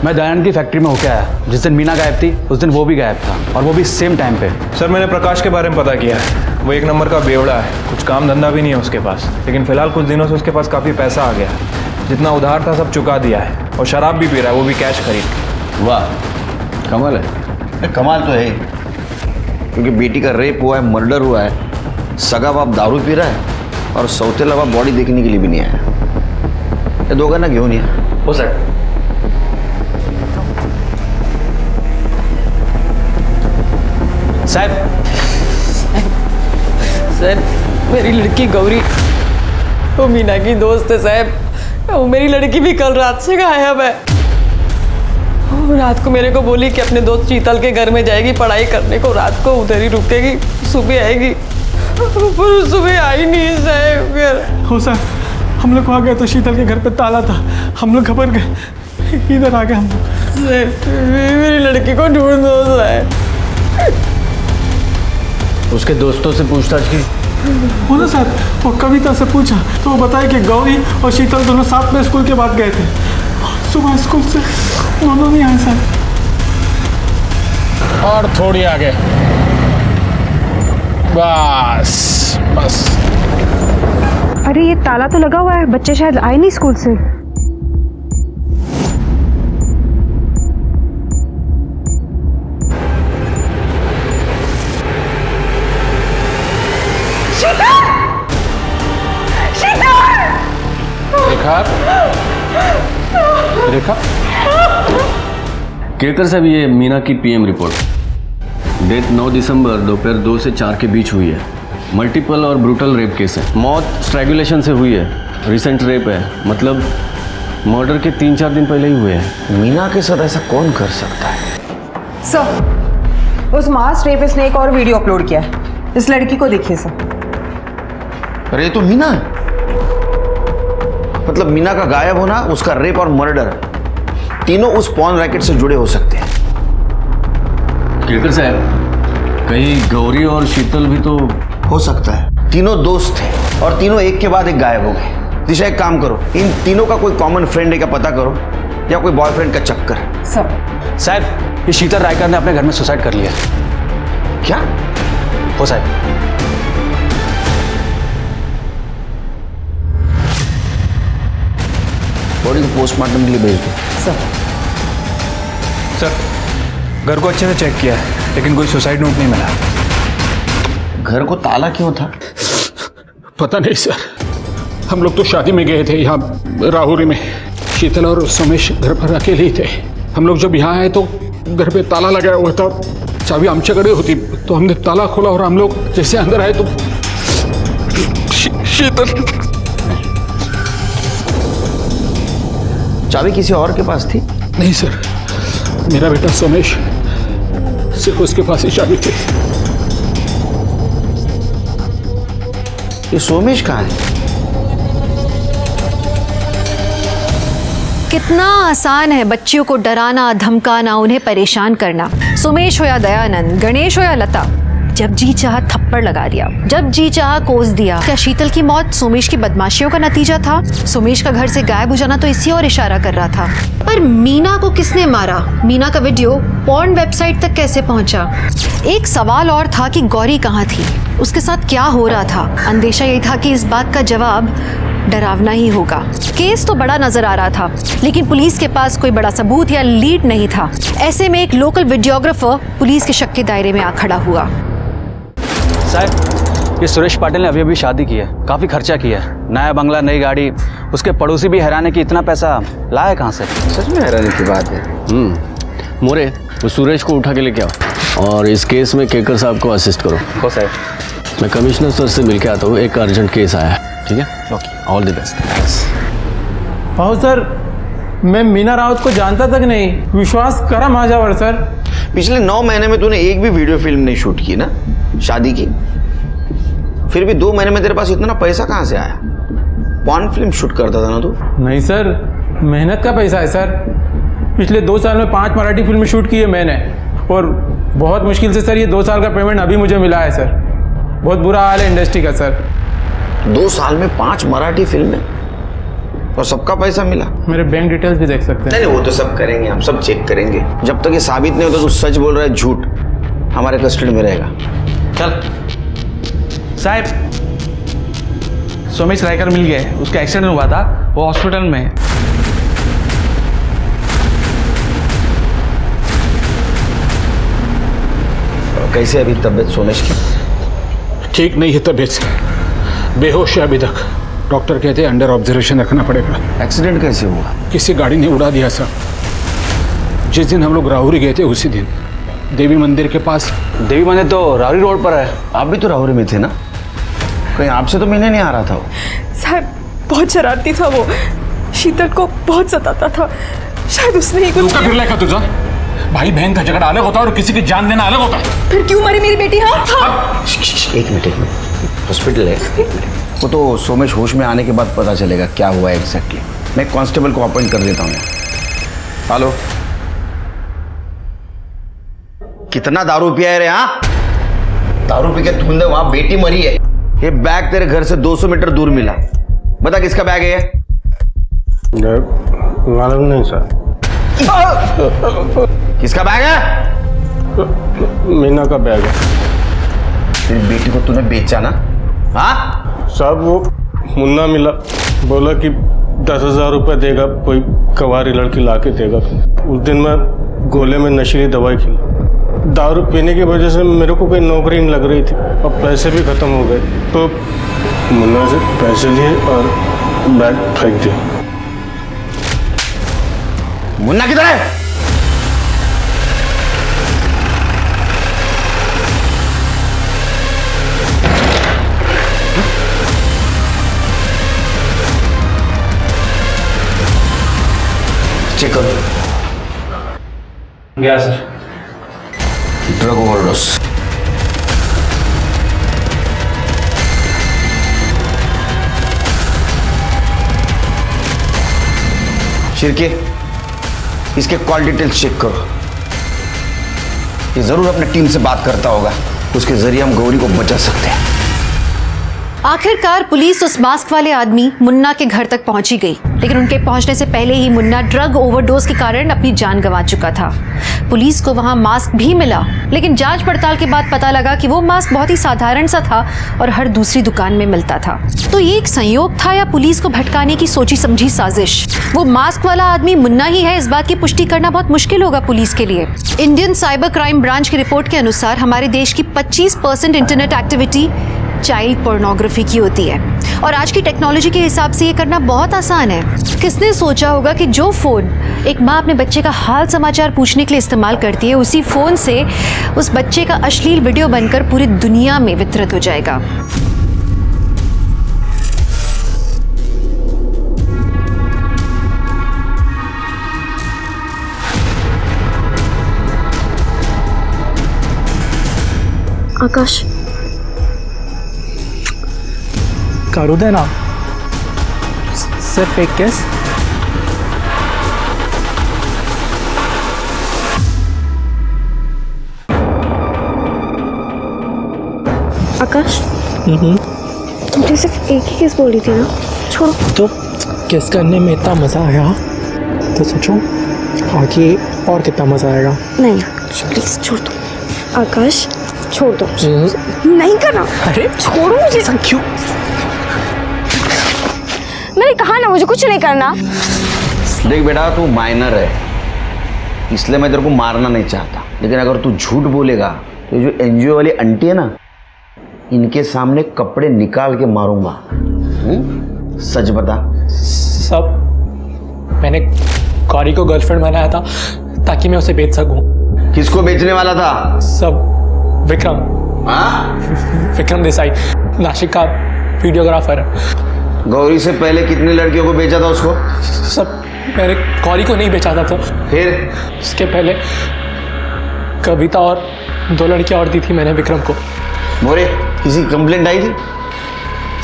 मैं दयानंद की फैक्ट्री में होके आया। जिस दिन मीना गायब थी उस दिन वो भी गायब था, और वो भी सेम टाइम पे। सर, मैंने प्रकाश के बारे में पता किया है, वो 1 नंबर का बेवड़ा है, कुछ काम धंधा भी नहीं है उसके पास, लेकिन फिलहाल कुछ दिनों से उसके पास काफ़ी पैसा आ गया है। जितना उधार था सब चुका दिया है, और शराब भी पी रहा है, वो भी कैश खरीद। वाह, कमाल है। कमाल तो है, क्योंकि बेटी का रेप हुआ है, मर्डर हुआ है, सगा बाप दारू पी रहा है, और सौतेला बाप बॉडी देखने के लिए भी नहीं आया। ये दोघं ना घेऊन या। हो सर। साहब, सर, मेरी लड़की गौरी वो मीना की दोस्त है साहब। वो मेरी लड़की भी कल रात से गायब है। वो रात को मेरे को बोली कि अपने दोस्त शीतल के घर में जाएगी पढ़ाई करने को, रात को उधर ही रुकेगी, सुबह आएगी, पर सुबह आई नहीं है साहब। हो सर, हम लोग वहाँ गए तो शीतल के घर पे ताला था, हम लोग घबरा गए, इधर आ गए हम लोग। मेरी लड़की को ढूंढ दो साहब। उसके दोस्तों से पूछताछ की? हो ना सर, वो कविता से पूछा तो वो बताया कि गौरी और शीतल दोनों साथ में स्कूल के बाद गए थे। सुबह स्कूल से दोनों नहीं आए सर। और थोड़ी आगे, बस बस। अरे ये ताला तो लगा हुआ है, बच्चे शायद आए नहीं स्कूल से। रेखा, केरकर साहब, ये मीना की पीएम रिपोर्ट। डेथ 9 दिसंबर दोपहर 2 से 4 के बीच हुई है। मल्टीपल और ब्रूटल रेप केस है। मौत स्ट्रैगुलेशन से हुई है, रिसेंट रेप है, मतलब मर्डर के 3-4 दिन पहले ही हुए हैं। मीना के साथ ऐसा कौन कर सकता है? सर, उस मास रेपिस्ट ने एक और वीडियो अपलोड किया है, इस लड़की को देखिए सर। अरे तो मीना है, मतलब मीना का गायब होना, उसका रेप और मर्डर, तीनों उस पॉर्न रैकेट से जुड़े हो सकते हैं। केरकर साहब, कहीं गौरी और शीतल भी तो हो सकता है। तीनों दोस्त थे और तीनों एक के बाद एक गायब हो गए। दिशा एक काम करो, इन तीनों का कोई कॉमन फ्रेंड है क्या पता करो, या कोई बॉयफ्रेंड का चक्कर। साहब ये शीतल रायकर ने अपने घर में सुसाइड कर लिया। क्या हो साहब? बॉडी को पोस्टमार्टम के लिए भेज दो। सर घर को अच्छे से चेक किया है लेकिन कोई सुसाइड नोट नहीं मिला। घर को ताला क्यों था? पता नहीं सर, हम लोग तो शादी में गए थे यहाँ राहुरी में। शीतल और सोमेश घर पर अकेले ही थे। हम लोग जब यहाँ आए तो घर पे ताला लगाया हुआ था, चाबी आमच्याकडे होती, तो हमने ताला खोला और हम लोग जैसे अंदर आए तो शीतल। चाबी किसी और के पास थी? नहीं सर, मेरा बेटा सोमेश, सिर्फ उसके पास ही चाबी थी। ये सोमेश कहाँ है? कितना आसान है बच्चियों को डराना, धमकाना, उन्हें परेशान करना। सुमेश हो या दयानंद, गणेश हो या लता, जब जी चाहा थप्पड़ लगा दिया, जब जी चाहा कोस दिया। क्या शीतल की मौत सोमेश की बदमाशियों का नतीजा था? सोमेश का घर से गायब हो जाना तो इसी और इशारा कर रहा था। पर मीना को किसने मारा? मीना का वीडियो पॉर्न वेबसाइट तक कैसे पहुंचा? एक सवाल और था कि गौरी कहाँ थी, उसके साथ क्या हो रहा था? अंदेशा यही था कि इस बात का जवाब डरावना ही होगा। केस तो बड़ा नजर आ रहा था लेकिन पुलिस के पास कोई बड़ा सबूत या लीड नहीं था। ऐसे में एक लोकल वीडियोग्राफर पुलिस के शक के दायरे में आ खड़ा हुआ। साहब ये सुरेश पाटिल ने अभी अभी शादी की है, काफ़ी खर्चा किया है, नया बंगला, नई गाड़ी। उसके पड़ोसी भी हैरान है कि इतना पैसा लाया कहाँ से। सच में हैरानी की बात है। मोरे वो सुरेश को उठा के लेके आओ और इस केस में केकर साहब को असिस्ट करो। हो साहब। मैं कमिश्नर सर से मिलके आता हूँ, एक अर्जेंट केस आया है। ठीक है, okay, all the best. Thanks. हाँ सर, मैं मीना रावत को जानता तक नहीं, विश्वास करा माझ्यावर सर। पिछले 9 महीने में तूने एक भी वीडियो फिल्म नहीं शूट की ना, शादी की। फिर भी 2 महीने में तेरे पास इतना पैसा कहाँ से आया? पॉर्न फिल्म शूट करता था ना तू? नहीं सर, मेहनत का पैसा है सर। पिछले 2 साल में 5 मराठी फिल्में शूट की है मैंने, और बहुत मुश्किल से सर ये 2 साल का पेमेंट अभी मुझे मिला है सर। बहुत बुरा हाल है इंडस्ट्री का सर। 2 साल में 5 मराठी फिल्में और सबका पैसा मिला? मेरे बैंक डिटेल्स भी देख सकते हैं। नहीं, वो तो सब करेंगे, हम सब चेक करेंगे। जब तक ये साबित नहीं होता तू सच बोल रहा है, झूठ, हमारे कस्टडी में रहेगा। चल साहब, सोमेश रायकर मिल गए, उसका एक्सीडेंट हुआ था, वो हॉस्पिटल में है। कैसे अभी तबीयत सोमेश की? ठीक नहीं है तबीयत, बेहोश है अभी तक। डॉक्टर कहते हैं अंडर ऑब्जर्वेशन रखना पड़ेगा। एक्सीडेंट कैसे हुआ? किसी गाड़ी ने उड़ा दिया सर। जिस दिन हम लोग राहुरी गए थे उसी दिन, देवी मंदिर के पास। देवी मंदिर तो राहुरी रोड पर है। आप भी तो राहुरी में थे ना? कहीं आपसे तो मिलने नहीं आ रहा था वो? साहब बहुत शरारती था वो, शीतल को बहुत सताता था, शायद उसने ही कुछ। फिर लेकर तुझा भाई बहन का झगड़ा अलग होता है और किसी की जान देना अलग होता है। फिर क्यों मरी मेरी बेटी? हाँ, एक मिनट, हॉस्पिटल है, वो तो सोमेश होश में आने के बाद पता चलेगा क्या हुआ है एग्जैक्टली। मैं कांस्टेबल को अपॉइंट कर देता हूँ। हेलो, कितना दारू पिया है रे? हाँ, दारू पी के तुमने वहां बेटी मरी है। ये बैग तेरे घर से 200 मीटर दूर मिला, बता किसका बैग है? मालूम नहीं सर। किसका बैग है? मीना का बैग है। तेरी बेटी को तूने बेचा ना? हाँ साहब, वो मुन्ना मिला, बोला कि 10,000 रुपये देगा, कोई कवारी लड़की ला के देगा। उस दिन मैं गोले में नशीली दवाई खिला। दारू पीने की वजह से मेरे को कोई नौकरी नहीं लग रही थी और पैसे भी ख़त्म हो गए, तो मुन्ना से पैसे लिए और बैग फेंक दिया। मुन्ना किधर है? चेक करो। गया सर। Drug overdose. शिरके, इसके कॉल डिटेल्स चेक करो। ये जरूर अपने टीम से बात करता होगा, उसके जरिए हम गौरी को बचा सकते हैं। आखिरकार पुलिस उस मास्क वाले आदमी मुन्ना के घर तक पहुंची गई, लेकिन उनके पहुंचने से पहले ही मुन्ना ड्रग ओवरडोज के कारण अपनी जान गंवा चुका था। पुलिस को वहां मास्क भी मिला, लेकिन जांच पड़ताल के बाद पता लगा कि वो मास्क बहुत ही साधारण सा था और हर दूसरी दुकान में मिलता था। तो ये एक संयोग था या पुलिस को भटकाने की सोची समझी साजिश? वो मास्क वाला आदमी मुन्ना ही है, इस बात की पुष्टि करना बहुत मुश्किल होगा पुलिस के लिए। इंडियन साइबर क्राइम ब्रांच की रिपोर्ट के अनुसार हमारे देश की 25% इंटरनेट एक्टिविटी चाइल्ड पोर्नोग्राफी की होती है और आज की टेक्नोलॉजी के हिसाब से ये करना बहुत आसान है। किसने सोचा होगा कि जो फोन एक माँ अपने बच्चे का हाल समाचार पूछने के लिए इस्तेमाल करती है, उसी फोन से उस बच्चे का अश्लील वीडियो बनकर पूरी दुनिया में वितरित हो जाएगा। आकाश, करो देना सिर्फ एक किस। आकाश, तुझे सिर्फ एक ही किस बोली थी ना? छोड़ो। तो किस करने में इतना मज़ा आया तो सोचो आगे और कितना मज़ा आएगा। नहीं प्लीज छोड़ दो। आकाश छोड़ दो। नहीं करना। अरे छोड़ो मुझे। क्यों? मैंने कहा ना मुझे कुछ नहीं करना। देख बेटा, तू माइनर है इसलिए मैं तेरे को मारना नहीं चाहता, लेकिन अगर तू झूठ बोलेगा तो जो एनजीओ वाली आंटी है ना, इनके सामने कपड़े निकाल के मारूंगा। सच बता। सब मैंने गौरी को गर्लफ्रेंड बनाया था ताकि मैं उसे बेच सकूं। किसको बेचने वाला था? सब विक्रम। विक्रम देसाई, नासिक का वीडियोग्राफर। गौरी से पहले कितनी लड़कियों को बेचा था उसको? सब। मैंने गौरी को नहीं बेचा था। तो फिर उसके पहले कविता और 2 लड़कियां और दी थी मैंने विक्रम को। मोरे, किसी कंप्लेंट आई थी?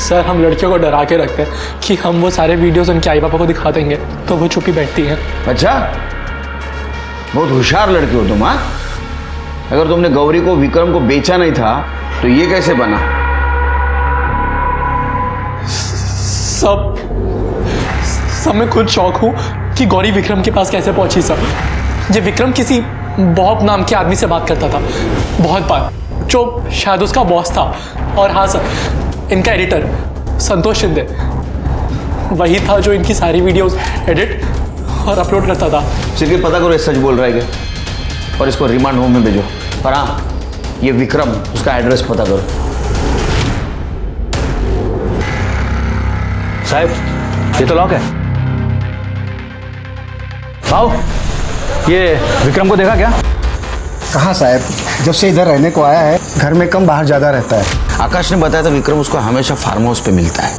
सर, हम लड़कियों को डरा के रखते हैं कि हम वो सारे वीडियोस उनके आई पापा को दिखा देंगे तो वो चुप ही बैठती हैं। अच्छा, बहुत होशियार लड़की हो तुम। हाँ, अगर तुमने गौरी को विक्रम को बेचा नहीं था तो ये कैसे बना? सब मैं खुद शौक हूँ कि गौरी विक्रम के पास कैसे पहुंची। सब ये विक्रम किसी बॉब नाम के आदमी से बात करता था बहुत बार, जो शायद उसका बॉस था। और हाँ सर, इनका एडिटर संतोष शिंदे वही था जो इनकी सारी वीडियोस एडिट और अपलोड करता था। सिर्फ पता करो ये सच बोल रहा है क्या, और इसको रिमांड होम में भेजो। पर हाँ, ये विक्रम, उसका एड्रेस पता करो। साहब, ये तो लॉक है। आओ, ये विक्रम को देखा क्या? कहाँ साहब, जब से इधर रहने को आया है घर में कम बाहर ज़्यादा रहता है। आकाश ने बताया था विक्रम उसको हमेशा फार्म हाउस पे मिलता है,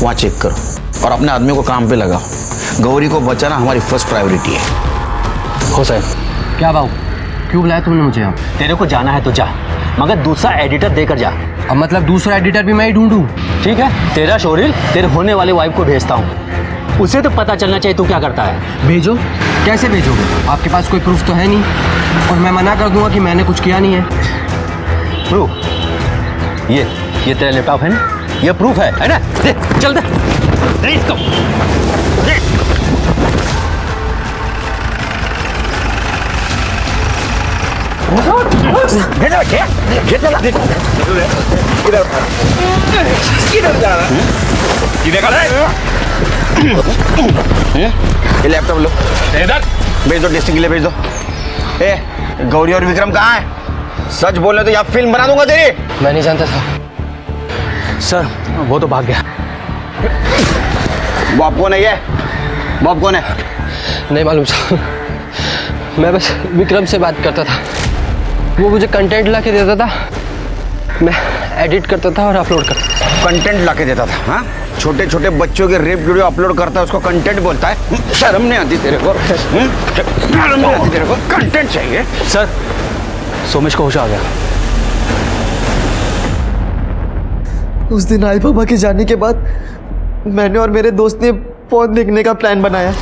वहाँ चेक करो और अपने आदमियों को काम पे लगाओ। गौरी को बचाना हमारी फर्स्ट प्रायोरिटी है। हो साहब। क्या बाबू, क्यों बुलाया तुमने मुझे यहाँ? तेरे को जाना है तो जा, मगर दूसरा एडिटर देकर जा। अब मतलब दूसरा एडिटर भी मैं ही ढूंढूं? ठीक है, तेरा शोरील तेरे होने वाले वाइफ को भेजता हूँ, उसे तो पता चलना चाहिए तू क्या करता है। भेजो। कैसे भेजोगे? आपके पास कोई प्रूफ तो है नहीं, और मैं मना कर दूंगा कि मैंने कुछ किया नहीं है। प्रूफ? ये तेरा लैपटॉप है ना, ये प्रूफ है ना? दे, चल दे, दे इसको, दे। ये लैपटॉप लो, भेज दो, टेस्टिंग के लिए भेज दो। ए, गौरी और विक्रम कहाँ है? सच बोले तो यहाँ फिल्म बना दूंगा तेरी। मैं नहीं जानता था सर, वो तो भाग गया। बॉब कौन है ये? बॉब कौन है? नहीं मालूम साहब, मैं बस विक्रम से बात करता था, वो मुझे कंटेंट ला के देता था, मैं एडिट करता था और अपलोड करता था। कंटेंट ला के देता था? हाँ, छोटे छोटे बच्चों के रेप वीडियो अपलोड करता है, उसको कंटेंट बोलता है? शर्म नहीं आती तेरे को? शर्म नहीं आती तेरे को? कंटेंट चाहिए? सर, सोमेश को होश आ गया। उस दिन आई पापा के जाने के बाद मैंने और मेरे दोस्त ने फोन देखने का प्लान बनाया।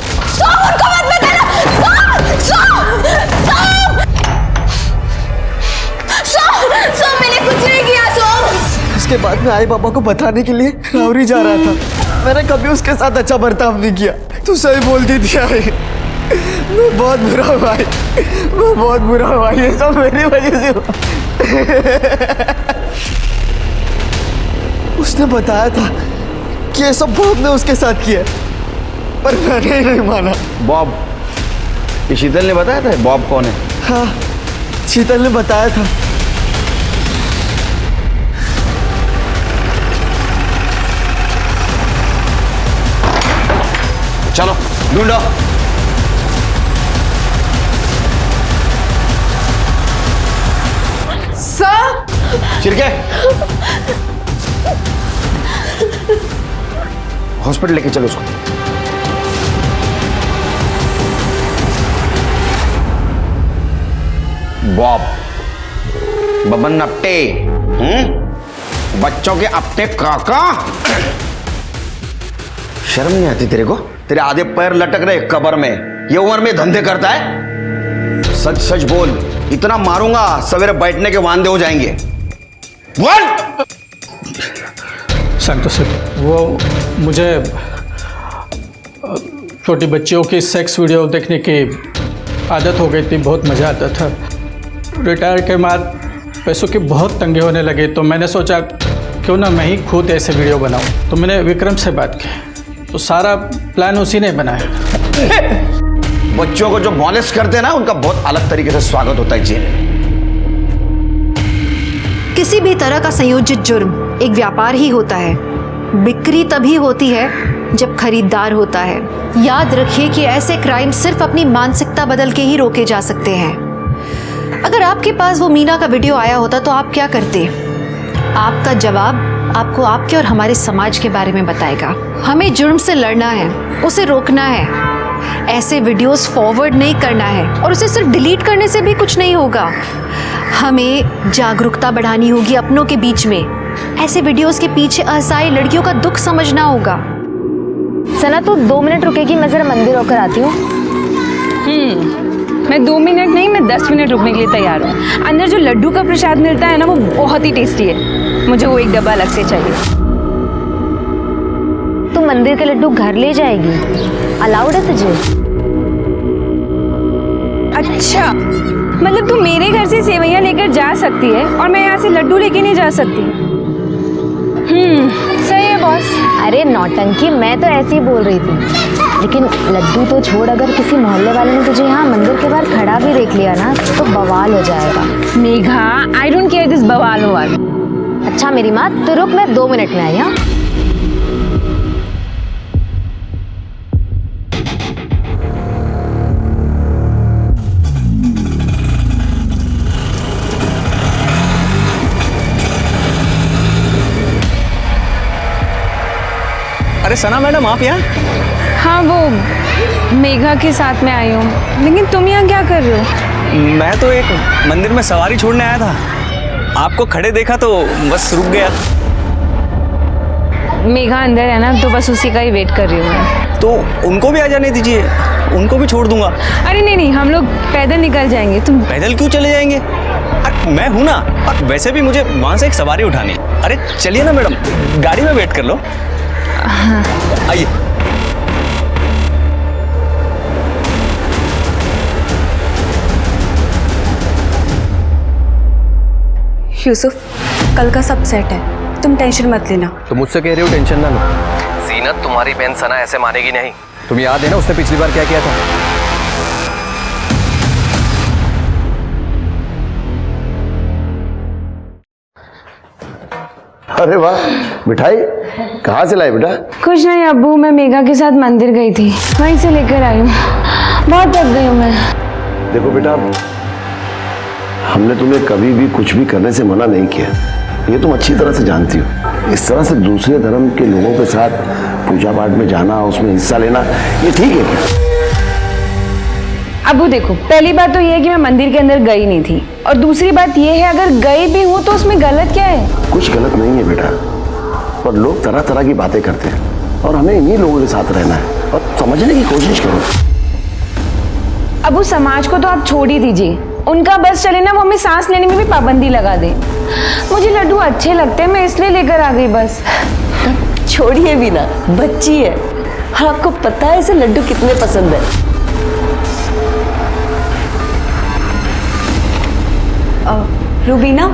उसके बाद में आई पापा को बताने के लिए रावरी जा रहा था। मैंने कभी उसके साथ अच्छा बर्ताव नहीं किया। तू सही बोलती थी आई, मैं बहुत बुरा हुआ, मैं बहुत बुरा हुआ, ये सब मेरी वजह से हुआ। उसने बताया था कि ये सब बॉब ने उसके साथ किया, पर मैंने ही नहीं माना। बॉब? ये शीतल ने बताया था बॉब कौन है? हाँ, शीतल ने बताया था। चलो ढूंढो। सर! चिरके हॉस्पिटल लेके चलो उसको। बॉब, बबन अपटे, बच्चों के अपटे काका। शर्म नहीं आती तेरे को? तेरे आधे पैर लटक रहे कब्र में, ये उम्र में धंधे करता है? सच सच बोल, इतना मारूंगा सवेरे बैठने के वांदे हो जाएंगे। बोल। संतोष वो मुझे छोटी बच्चियों की सेक्स वीडियो देखने की आदत हो गई थी, बहुत मज़ा आता था। रिटायर के बाद पैसों की बहुत तंगी होने लगी, तो मैंने सोचा क्यों ना मैं ही खुद ऐसे वीडियो बनाऊं। तो मैंने विक्रम से बात की, तो सारा प्लान उसी ने बनाया। बच्चों को जो मॉलेस्ट करते हैं ना, उनका बहुत अलग तरीके से स्वागत होता है जेल में। किसी भी तरह का संयोजित जुर्म एक व्यापार ही होता है। बिक्री तभी होती है जब खरीदार होता है। याद रखिए कि ऐसे क्राइम सिर्फ अपनी मानसिकता बदल के ही रोके जा सकते हैं। अगर आपके पास वो मीना का वीडियो आया होता तो आप क्या करते? आपका जवाब आपको आपके और हमारे समाज के बारे में बताएगा। हमें जुर्म से लड़ना है, उसे रोकना है। ऐसे वीडियोस फॉरवर्ड नहीं करना है, और उसे सिर्फ डिलीट करने से भी कुछ नहीं होगा। हमें जागरूकता बढ़ानी होगी अपनों के बीच में। ऐसे वीडियोस के पीछे असहाय लड़कियों का दुख समझना होगा। सना तू 2 मिनट रुकेगी, मैं जरा मंदिर होकर आती हूँ। मैं 2 मिनट नहीं, मैं 10 मिनट रुकने के लिए तैयार हूँ। अंदर जो लड्डू का प्रसाद मिलता है ना, वो बहुत ही टेस्टी है। मुझे वो एक डब्बा अलग से चाहिए। तू मंदिर के लड्डू घर ले जाएगी? अलाउड है तुझे? अच्छा, मतलब तू मेरे घर से सेवैयां लेकर जा सकती है और मैं यहाँ से लड्डू लेके नहीं जा सकती? सही है बॉस। अरे नौटंकी, मैं तो ऐसे ही बोल रही थी। लेकिन लड्डू तो छोड़, अगर किसी मोहल्ले वाले ने तुझे यहाँ मंदिर के बाहर खड़ा भी देख लिया ना, तो बवाल हो जाएगा। Megha, I don't care this बवाल ववाल। अच्छा मेरी माँ, तो रुक, मैं 2 मिनट में आई। हाँ, अरे सना मैडम, आप यहाँ? हाँ, वो मेघा के साथ में आई हूँ। लेकिन तुम यहाँ क्या कर रहे हो? मैं तो एक मंदिर में सवारी छोड़ने आया था, आपको खड़े देखा तो बस रुक गया। मेघा अंदर है ना, तो बस उसी का ही वेट कर रही हूँ मैं। तो उनको भी आ जाने दीजिए, उनको भी छोड़ दूंगा। अरे नहीं, हम लोग पैदल निकल जाएंगे। तुम पैदल क्यों चले जाएंगे? मैं हूं ना, और वैसे भी मुझे वहां से एक सवारी उठानी है। अरे चलिए ना मैडम, गाड़ी में वेट कर लो। हाँ। आइए। यूसुफ, कल का सब सेट है, तुम टेंशन मत लेना। तो मुझसे कह रहे हो टेंशन ना लो? जीनत, तुम्हारी बहन सना ऐसे मानेगी नहीं। तुम्हें याद है ना उसने पिछली बार क्या किया था? अरे वाह, मिठाई कहाँ से लाए बेटा? कुछ नहीं अब्बू, मैं मेघा के साथ मंदिर गई थी, वहीं से लेकर आई हूँ। बहुत थक गई हूँ मैं। देखो बेटा, हमने तुम्हें कभी भी कुछ भी करने से मना नहीं किया, ये तुम अच्छी तरह से जानती हो। इस तरह से दूसरे धर्म के लोगों के साथ पूजा पाठ में जाना, उसमें हिस्सा लेना, ये ठीक है क्या? अब्बू देखो, पहली बात तो ये है कि मैं मंदिर के अंदर गई नहीं थी, और दूसरी बात ये है अगर गई भी हूँ तो उसमें गलत क्या है? कुछ गलत नहीं है बेटा, पर लोग तरह तरह की बातें करते हैं और हमें इन्हीं लोगों के साथ रहना है, और समझने की कोशिश करो। अब्बू समाज को तो आप छोड़ ही दीजिए, उनका बस चले ना, वो हमें सांस लेने में भी पाबंदी लगा दे। मुझे लड्डू अच्छे लगते हैं, मैं इसलिए लेकर आ गई बस। छोड़िए बीना, बच्ची है और आपको पता है इसे लड्डू कितने पसंद है। रूबीना,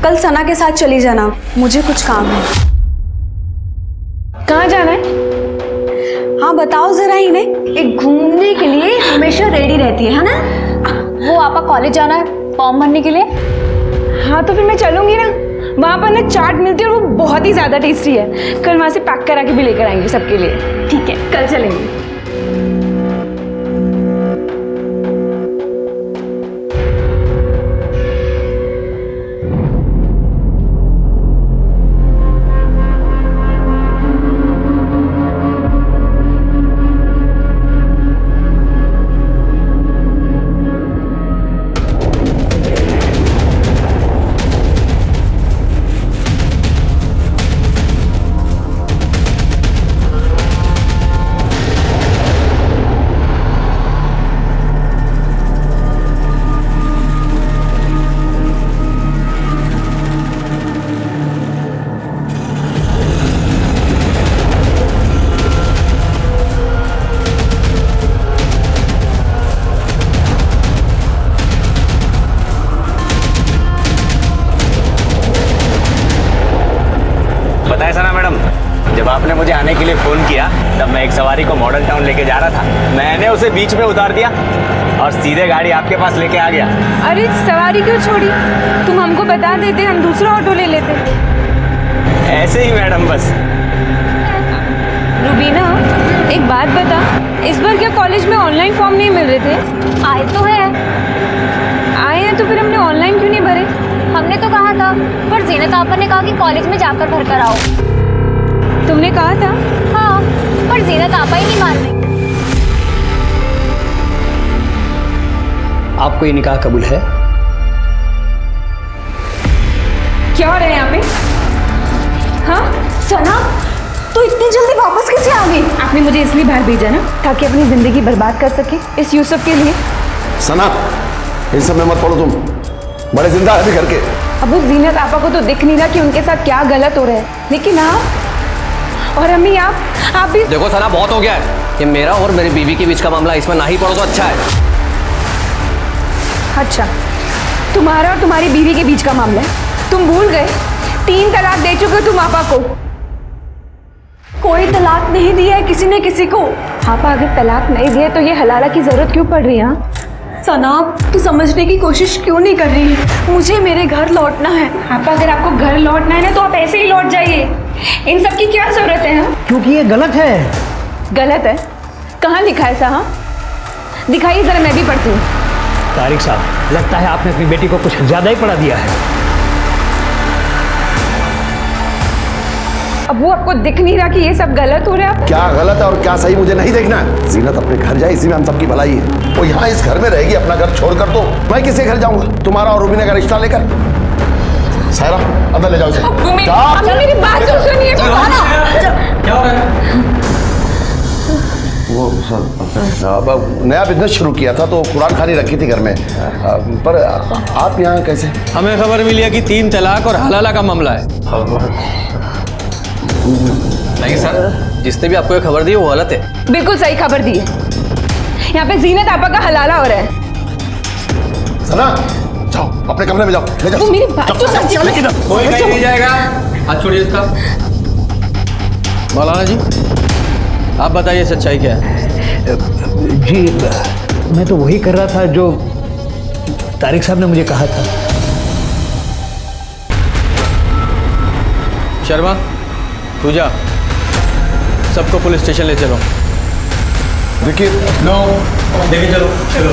कल सना के साथ चली जाना, मुझे कुछ काम है। कहाँ जाना है? हाँ बताओ जरा इन्हें। एक घूमने के लिए हमेशा रेडी रहती है ना? वो आपा कॉलेज जाना है फॉर्म भरने के लिए। हाँ तो फिर मैं चलूंगी ना, वहाँ पर ना चाट मिलती है और वो बहुत ही ज़्यादा टेस्टी है। कल वहाँ से पैक करा के भी लेकर आएंगे सबके लिए। ठीक है, कल चलेंगे। जब आपने मुझे आने के लिए फ़ोन किया तब मैं एक सवारी को मॉडल टाउन लेके जा रहा था। मैंने उसे बीच में उतार दिया और सीधे गाड़ी आपके पास लेके आ गया। अरे सवारी क्यों छोड़ी? तुम हमको बता देते, हम दूसरा ऑटो ले लेते। ऐसे ही मैडम बस। रूबीना, एक बात बता, इस बार क्या कॉलेज में ऑनलाइन फॉर्म नहीं मिल रहे थे? आए तो है। आए हैं तो फिर हमने ऑनलाइन क्यों नहीं भरे? हमने तो कहा था, पर जीनत आपा ने कहा कि कॉलेज में जाकर भर कर आओ। तुमने कहा था? हाँ, पर जीनत आपा ही नहीं मान रही। आपको ये निकाह कबूल है? क्या हो रहा है यहाँ पे? हाँ सना, तो इतनी जल्दी वापस कैसे आ गई? आपने मुझे इसलिए बाहर भेजा ना, ताकि अपनी जिंदगी बर्बाद कर सके इस यूसुफ के लिए। सना, इन सब में मत पड़ो तुम, बड़े जिंदा है अभी घर के। अब उस जीनत आपा को तो दिख नहीं रहा कि उनके साथ क्या गलत हो रहा है, लेकिन आप और अम्मी आप भी। देखो सना, बहुत हो गया है। ये मेरा और मेरी बीवी के बीच का मामला, इसमें ना ही पड़ो तो अच्छा है। अच्छा, तुम्हारा और तुम्हारी बीवी के बीच का मामला है? तुम भूल गए 3 तलाक दे चुके हो तुम आपा को। कोई तलाक नहीं दिया है किसी ने किसी को। आपा अगर तलाक नहीं दिए तो ये हलाला की जरूरत क्यों पड़ रही है? सना, तू समझने की कोशिश क्यों नहीं कर रही है? मुझे मेरे घर लौटना है। आपा अगर आपको घर लौटना है ना तो आप ऐसे ही लौट जाइए, इन सब की क्या जरूरत है? हाँ, क्योंकि ये गलत है। गलत है? कहाँ लिखा है साहब? दिखाइए जरा, मैं भी पढ़ती हूँ। तारिक साहब, लगता है आपने अपनी बेटी को कुछ ज्यादा ही पढ़ा दिया है। अब वो आपको दिख नहीं रहा कि ये सब गलत हो रहा है? क्या गलत है और क्या सही मुझे नहीं देखना है। जीनत अपने घर जाए, इसी में हम सबकी भलाई है। वो यहाँ इस घर में रहेगी अपना घर छोड़कर, तो मैं किसके घर जाऊंगा? तुम्हारा और रूबीना का रिश्ता लेकर? सायरा, अंदर ले जाओ इसे। मेरी बात तो सुनिए। क्या हो रहा है? वो सर, नया बिजनेस शुरू किया था तो कुरान खानी रखी थी घर में। पर आप यहाँ कैसे? हमें खबर मिली है कि 3 तलाक और हलाला का मामला है। नहीं सर, जिसने भी आपको ये खबर दी वो गलत है। बिल्कुल सही खबर दी है। यहाँ पे जीनत आपा का हलाला हो रहा है। सना, जाओ अपने कमरे में जाओ, ले जाओ। मेरी बात तो समझो। कोई कहीं नहीं जाएगा। हाथ छोड़िए इसका। मौलाना जी, आप बताइए सच्चाई क्या है? जी, मैं तो वही कर रहा था जो तारिक साहब ने मुझे कहा था। शर्मा, पूजा, सबको पुलिस स्टेशन ले चलो। देखिए, नो, लेके चलो। चलो।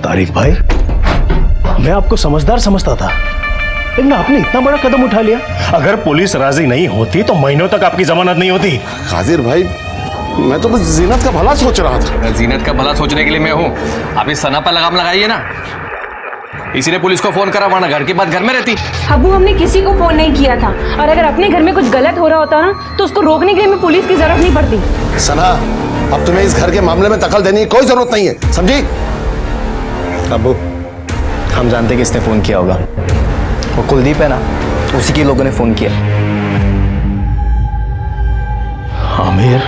तारिक भाई, मैं आपको समझदार समझता था, लेकिन आपने इतना बड़ा कदम उठा लिया। अगर पुलिस राजी नहीं होती तो महीनों तक आपकी जमानत नहीं होती। कादिर भाई, मैं तो बस जीनत का भला सोच रहा था। जीनत का भला सोचने के लिए मैं हूँ। आप इस सना पर लगाम लगाइए ना। इसीलिए पुलिस को फोन करा, वरना घर के बाद घर में रहती। अबू हमने किसी को फोन नहीं किया था, और अगर अपने घर में कुछ गलत हो रहा होता ना तो उसको रोकने के लिए हमें पुलिस की जरूरत नहीं पड़ती। सना, अब तुम्हें इस घर के मामले में दखल देने की कोई जरूरत नहीं है, समझी? अबू, हम जानते किसने फोन किया होगा। वो कुलदीप है ना, उसी के लोगों ने फोन किया। आमिर,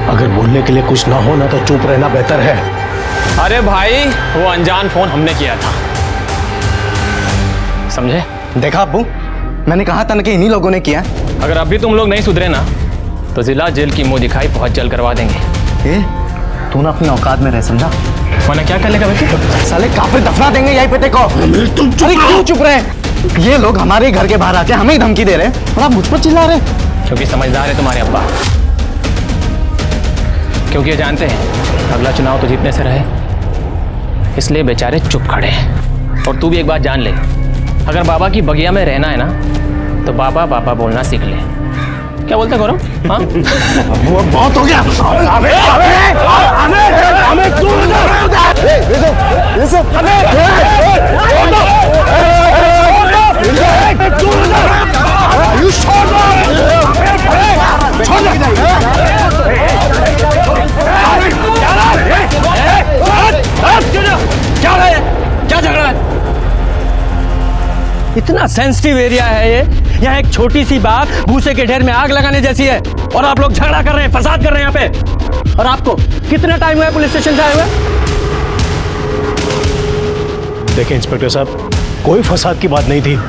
अगर बोलने के लिए कुछ ना हो ना तो चुप रहना बेहतर है। अरे भाई, वो अनजान फोन हमने किया था, समझे? देखा अब्बू, मैंने कहा था ना कि इन्हीं लोगों ने किया। अगर अभी तुम लोग नहीं सुधरे ना तो जिला जेल की मुंह दिखाई बहुत जल्द करवा देंगे। तू ना अपनी औकात में रह, समझा? वरना क्या कर लेगा बेटे? साले काफिर दफना देंगे यहीं पे देखो। तुम क्यों चुप रहे? ये लोग हमारे घर के बाहर आके हमें ही धमकी दे रहे हैं और आप मुझ पर चिल्ला रहे हैं। क्योंकि समझदार है तुम्हारे अब्बा, क्योंकि ये जानते हैं अगला चुनाव तो जीतने से रहे, इसलिए बेचारे चुप खड़े हैं। और तू भी एक बात जान ले, अगर बाबा की बगिया में रहना है ना तो बाबा बाबा बोलना सीख ले। क्या बोलते गौरव? हाँ, वो बहुत हो गया। क्या झगड़ा है? इतना सेंसिटिव एरिया है ये, यहाँ एक छोटी सी बात भूसे के ढेर में आग लगाने जैसी है, और आप लोग झगड़ा कर रहे हैं, फसाद कर रहे हैं यहाँ पे। और आपको कितना टाइम हुआ है पुलिस स्टेशन से आए हुए? देखिए इंस्पेक्टर साहब, कोई फसाद की बात नहीं थी।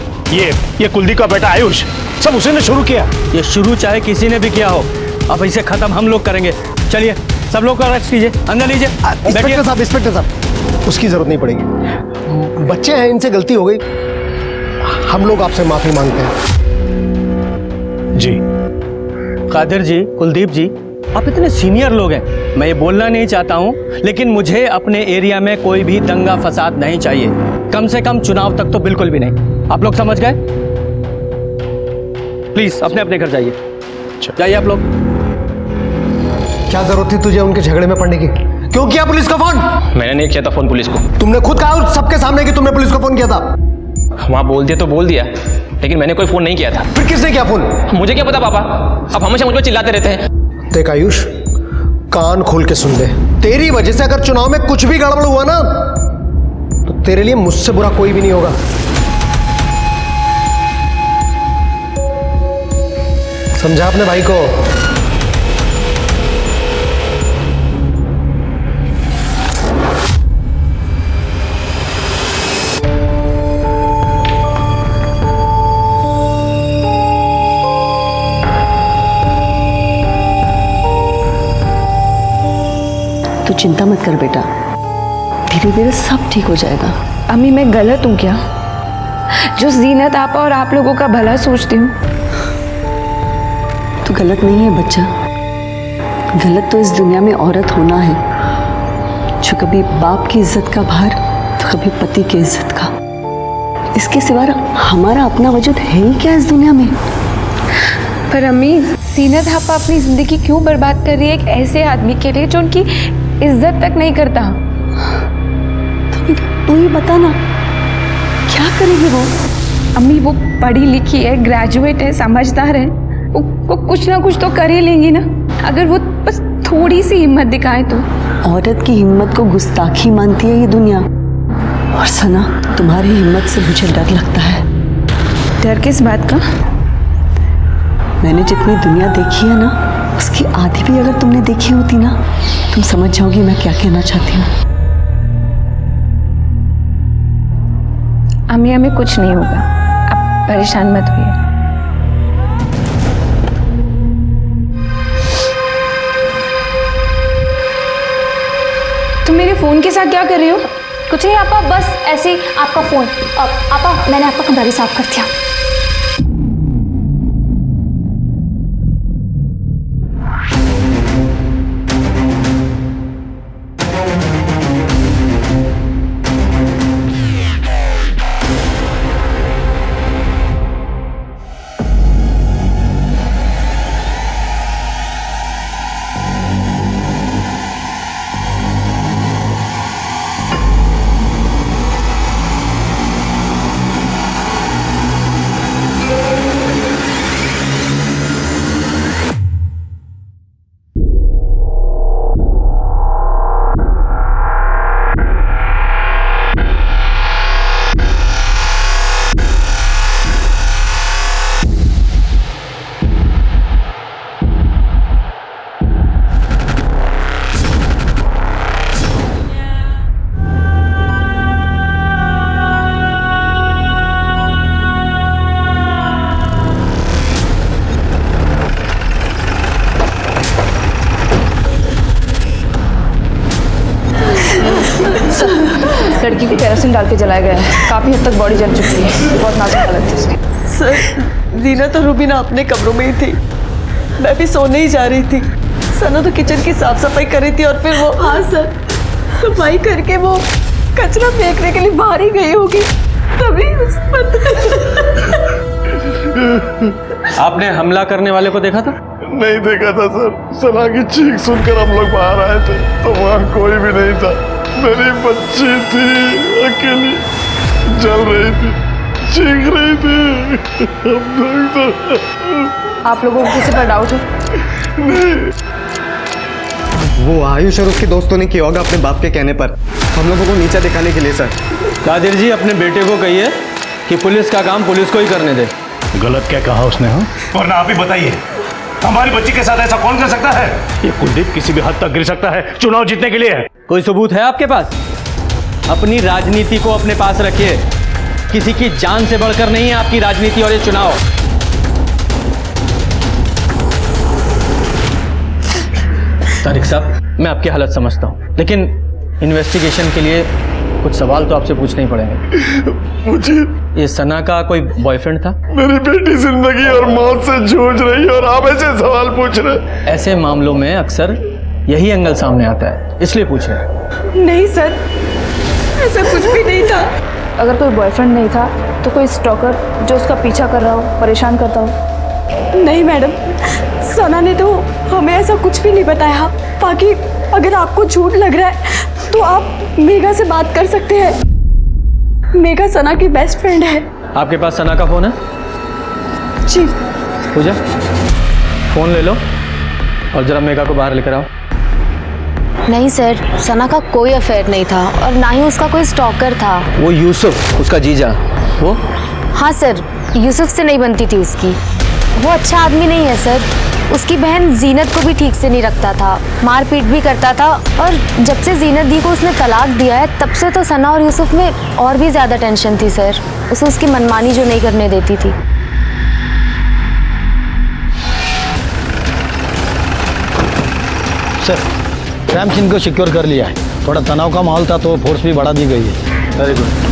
ये कुलदीप का बेटा आयुष, सब उसी ने शुरू किया। ये शुरू चाहे किसी ने भी किया हो, अब इसे खत्म हम लोग करेंगे। चलिए सब लोग को अरेस्ट कीजिए, अंदर लीजिए। इंस्पेक्टर साहब, उसकी जरूरत नहीं पड़ेगी। बच्चे हैं, इनसे गलती हो गई, हम लोग आपसे माफी मांगते हैं। जी कादिर जी, कुलदीप जी, आप इतने सीनियर लोग हैं, मैं ये बोलना नहीं चाहता हूँ, लेकिन मुझे अपने एरिया में कोई भी दंगा फसाद नहीं चाहिए, कम से कम चुनाव तक तो बिल्कुल भी नहीं। आप लोग समझ गए? प्लीज अपने अपने घर जाइए, जाइए आप लोग। क्या जरूरत थी तुझे उनके झगड़े में पड़ने की? क्यों किया पुलिस को फोन? मैंने नहीं किया था फोन पुलिस को। तुमने खुद कहा सबके सामने कि तुमने पुलिस को फोन किया था। वहाँ बोल दिया तो बोल दिया, लेकिन मैंने कोई फोन नहीं किया था। फिर किसने किया फोन? मुझे क्या पता पापा, अब हमेशा मुझ पर चिल्लाते रहते हैं। देख आयुष, कान खोल के सुन ले, तेरी वजह से अगर चुनाव में कुछ भी गड़बड़ हुआ ना तो तेरे लिए मुझसे बुरा कोई भी नहीं होगा। समझा अपने भाई को? तू चिंता मत कर बेटा, धीरे धीरे सब ठीक हो जाएगा। अम्मी मैं गलत हूँ क्या, जो जीनत आपा और आप लोगों का भला सोचती हूँ? तू गलत नहीं है बच्चा, गलत तो इस दुनिया में औरत होना है, जो कभी बाप की इज्जत का भार तो कभी पति की इज्जत का। इसके सिवा हमारा अपना वजूद है ही क्या इस दुनिया में? पर अम्मी, जीनत आपा अपनी जिंदगी क्यों बर्बाद कर रही है एक ऐसे आदमी के लिए जो उनकी इज्जत तक नहीं करता? तू ही बता ना, क्या करेगी वो? अम्मी वो पढ़ी लिखी है, ग्रेजुएट है, समझदार है, वो कुछ ना कुछ तो कर ही लेंगी ना, अगर वो बस थोड़ी सी हिम्मत दिखाए तो। औरत की हिम्मत को गुस्ताखी मानती है ये दुनिया। और सना, तुम्हारी हिम्मत से मुझे डर लगता है। डर किस बात का? मैंने जितनी दुनिया देखी है ना, उसकी आधी भी अगर तुमने देखी होती ना, तुम समझ जाओगी मैं क्या कहना चाहती हूँ। अम्मी हमें कुछ नहीं होगा, आप परेशान मत होइए। तुम मेरे फोन के साथ क्या कर रही हो? कुछ नहीं आपा, बस ऐसे ही आपका फोन। आपा मैंने आपका कमरा भी साफ कर दिया। लड़की को केरोसिन डाल के जलाया गया है। काफ़ी हद तक बॉडी जल चुकी है। बहुत नाजुक हालत है इसकी। सर जीना तो रुबीना अपने कमरों में ही थी, मैं भी सोने ही जा रही थी। सना तो किचन की साफ सफाई कर रही थी और फिर वो, हाँ सर, सफाई करके वो कचरा फेंकने के लिए बाहर ही गई होगी, तभी उस पर। आपने हमला करने वाले को देखा था? नहीं देखा था सर। सना की चीख सुनकर हम लोग बाहर आए थे तो वहाँ कोई भी नहीं था। मेरी बच्ची थी, अकेली जल रही थी, चीख रही थी। आप लोगों को किसी पर डाउट है? वो आयुष और उसके दोस्तों ने किया होगा अपने बाप के कहने पर, हम लोगों को नीचा दिखाने के लिए सर। कादिर जी, अपने बेटे को कहिए कि पुलिस का काम पुलिस को ही करने दे। गलत क्या कहा उसने? हाँ, वरना आप ही बताइए, हमारी बच्ची के साथ ऐसा कौन कर सकता है? ये कुलदीप किसी भी हद तक गिर सकता है चुनाव जीतने के लिए। कोई सबूत है आपके पास? अपनी राजनीति को अपने पास रखिए, किसी की जान से बढ़कर नहीं है आपकी राजनीति और ये चुनाव। तारिक साहब, मैं आपकी हालत समझता हूं, लेकिन इन्वेस्टिगेशन के लिए कुछ सवाल तो आपसे पूछने ही पड़ेंगे। मुझे ये सना का कोई बॉयफ्रेंड था? मेरी बेटी जिंदगी और मौत से जूझ रही है और आप ऐसे सवाल पूछ रहे? ऐसे मामलों में अक्सर यही एंगल सामने आता है, इसलिए पूछ रहे हैं। नहीं सर, ऐसा कुछ भी नहीं था। अगर कोई बॉयफ्रेंड नहीं था तो कोई स्टॉकर जो उसका पीछा कर रहा हो, परेशान करता हो? नहीं मैडम, सना ने तो हमें ऐसा कुछ भी नहीं बताया। बाकी अगर आपको झूठ लग रहा है तो आप मेघा से बात कर सकते हैं। मेघा सना की बेस्ट फ्रेंड है। आपके पास सना का फोन है? जी। पूजा, फोन ले लो और जरा मेघा को बाहर लेकर आओ। नहीं सर, सना का कोई अफेयर नहीं था और ना ही उसका कोई स्टॉकर था। वो यूसुफ, उसका जीजा, वो? हाँ सर, यूसुफ से नहीं बनती थी उसकी। वो अच्छा आदमी नहीं है सर। उसकी बहन जीनत को भी ठीक से नहीं रखता था, मारपीट भी करता था, और जब से जीनत दी को उसने तलाक दिया है तब से तो सना और यूसुफ में और भी ज़्यादा टेंशन थी सर। उसे उसकी मनमानी जो नहीं करने देती थी। सर, क्राइम सीन को सिक्योर कर लिया है। थोड़ा तनाव का माहौल था तो फोर्स भी बढ़ा दी गई है। Very good.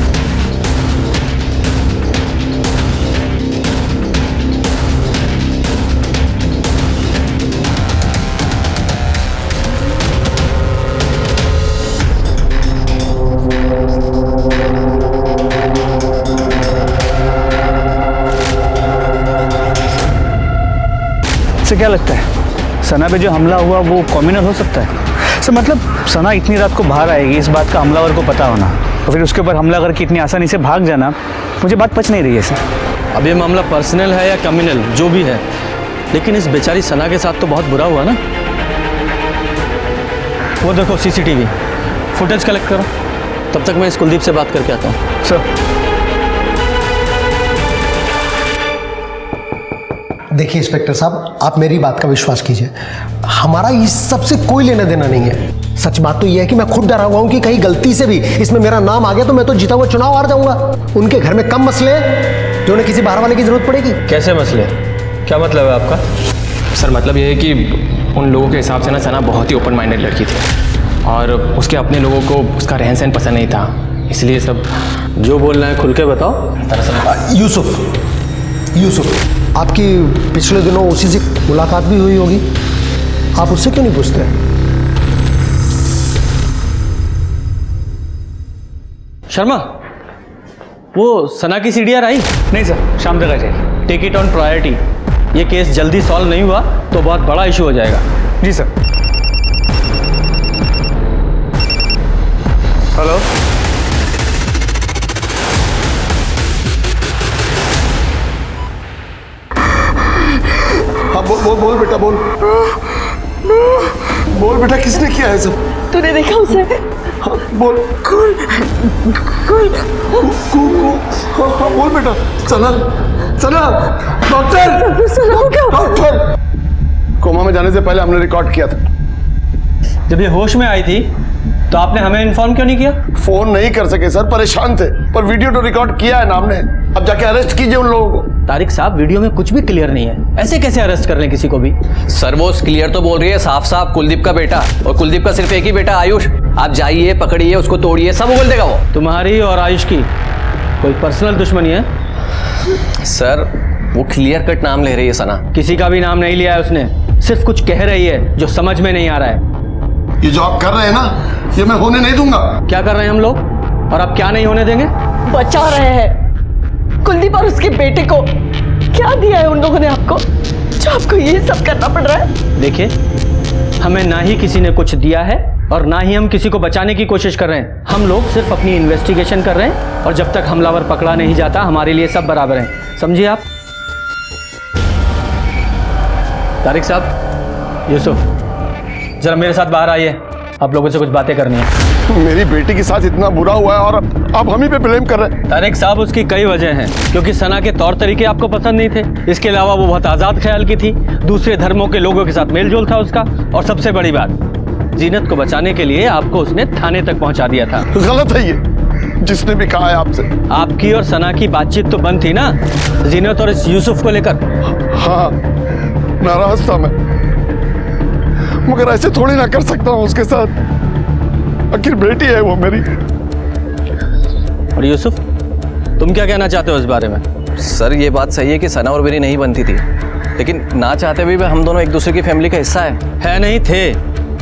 से क्या लगता है सना पे जो हमला हुआ वो कॉम्युनल हो सकता है? सर मतलब सना इतनी रात को बाहर आएगी, इस बात का हमलावर को पता होना, और फिर उसके ऊपर हमला करके इतनी आसानी से भाग जाना, मुझे बात पच नहीं रही है सर। अब ये मामला पर्सनल है या कम्युनल जो भी है, लेकिन इस बेचारी सना के साथ तो बहुत बुरा हुआ ना। वो देखो सीसीटीवी फुटेज कलेक्ट करो, तब तक मैं इस कुलदीप से बात करके आता हूँ। सर देखिए इंस्पेक्टर साहब, आप मेरी बात का विश्वास कीजिए, हमारा इस सब से कोई लेना देना नहीं है। सच बात तो यह है कि मैं खुद डरा हुआ हूं कि कहीं गलती से भी इसमें मेरा नाम आ गया तो मैं तो जीता हुआ चुनाव हार जाऊंगा। उनके घर में कम मसले हैं जो उन्हें किसी बाहर वाले की जरूरत पड़ेगी। कैसे मसले? क्या मतलब है आपका? सर मतलब ये है कि उन लोगों के हिसाब से ना सना बहुत ही ओपन माइंडेड लड़की थी और उसके अपने लोगों को उसका रहन सहन पसंद नहीं था, इसलिए सब। जो बोलना है खुल के बताओ। यूसुफ, आपकी पिछले दिनों उसी से मुलाकात भी हुई होगी, आप उससे क्यों नहीं पूछते? शर्मा, वो सना की सीडीआर आई? नहीं सर, शाम तक आ जाएगी। Take it on priority. ये केस जल्दी सॉल्व नहीं हुआ तो बहुत बड़ा इशू हो जाएगा। जी सर। हेलो, हाँ बोल बेटा, बोल बेटा, किसने किया है सब? तूने देखा उसे? हाँ बोल। हाँ बोल बेटा। सना, डॉक्टर, कोमा में जाने से पहले हमने रिकॉर्ड किया था। जब ये होश में आई थी तो आपने हमें इन्फॉर्म क्यों नहीं किया? फोन नहीं कर सके सर, परेशान थे, पर वीडियो तो रिकॉर्ड किया है ना हमने। अब जाके अरेस्ट कीजिए उन लोगों को। तारिक साहब, वीडियो में कुछ भी क्लियर नहीं है, ऐसे कैसे अरेस्ट कर लें किसी को भी? सर वो क्लियर तो बोल रही है, साफ साफ कुलदीप का बेटा, और कुलदीप का सिर्फ एक ही बेटा आयुष। आप जाइए, पकड़िए उसको, तोड़िए, सब उगल देगा वो। तुम्हारी और आयुष की कोई पर्सनल दुश्मनी है? सर वो क्लियर कट नाम ले रही है सना। किसी का भी नाम नहीं लिया है उसने, सिर्फ कुछ कह रही है जो समझ में नहीं आ रहा है। ये जो आप कर रहे हैं ना, ये मैं होने नहीं दूंगा। क्या कर रहे हैं हम लोग, और आप क्या नहीं होने देंगे? बचा रहे हैं कुलदीप और उसके बेटे को। क्या दिया है उन लोगों ने आपको जो आपको ये सब करना पड़ रहा है? देखिए, हमें ना ही किसी ने कुछ दिया है और ना ही हम किसी को बचाने की कोशिश कर रहे हैं। हम लोग सिर्फ अपनी इन्वेस्टिगेशन कर रहे हैं और जब तक हमलावर पकड़ा नहीं जाता हमारे लिए सब बराबर हैं, समझिए आप। तारिक साहब, यूसुफ, जरा मेरे साथ बाहर आइए, आप लोगों से कुछ बातें करनी है। मेरी बेटी के साथ इतना बुरा हुआ है और आप हम ही पे ब्लेम कर रहे हैं। तारिक साहब, उसकी कई वजह हैं, क्योंकि सना के तौर तरीके आपको पसंद नहीं थे। इसके अलावा वो बहुत आज़ाद ख्याल की थी, दूसरे धर्मों के लोगों के साथ मेल जोल था उसका, और सबसे बड़ी बात, जीनत को बचाने के लिए आपको उसने थाने तक पहुंचा दिया था। गलत है ये, जिसने भी कहा है आपसे। आपकी और सना की बातचीत तो बंद थी ना, जीनत और इस यूसुफ को लेकर। हाँ, नाराज था मैं, मगर ऐसे थोड़ी ना कर सकता हूँ उसके साथ। आखिर बेटी है वो मेरी। और यूसुफ, तुम क्या कहना चाहते हो इस बारे में? सर ये बात सही है कि सना और मेरी नहीं बनती थी, लेकिन ना चाहते भी हम दोनों एक दूसरे की फैमिली का हिस्सा है नहीं थे?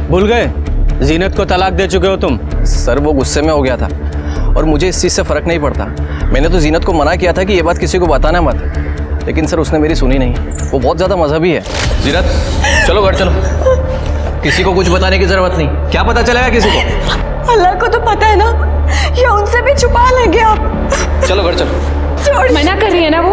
भूल गए? जीनत को तलाक दे चुके हो तुम। सर वो गुस्से में हो गया था और मुझे इस चीज़ से फ़र्क नहीं पड़ता। मैंने तो जीनत को मना किया था कि ये बात किसी को बताना मत, लेकिन सर उसने मेरी सुनी नहीं। वो बहुत ज़्यादा मजहबी है। जीनत चलो घर चलो, किसी को कुछ बताने की ज़रूरत नहीं। क्या पता चलेगा किसी को? अल्लाह को तो पता है ना, या उनसे भी छुपा लेंगे आप। चलो घर चलो। मना कर रही है ना वो,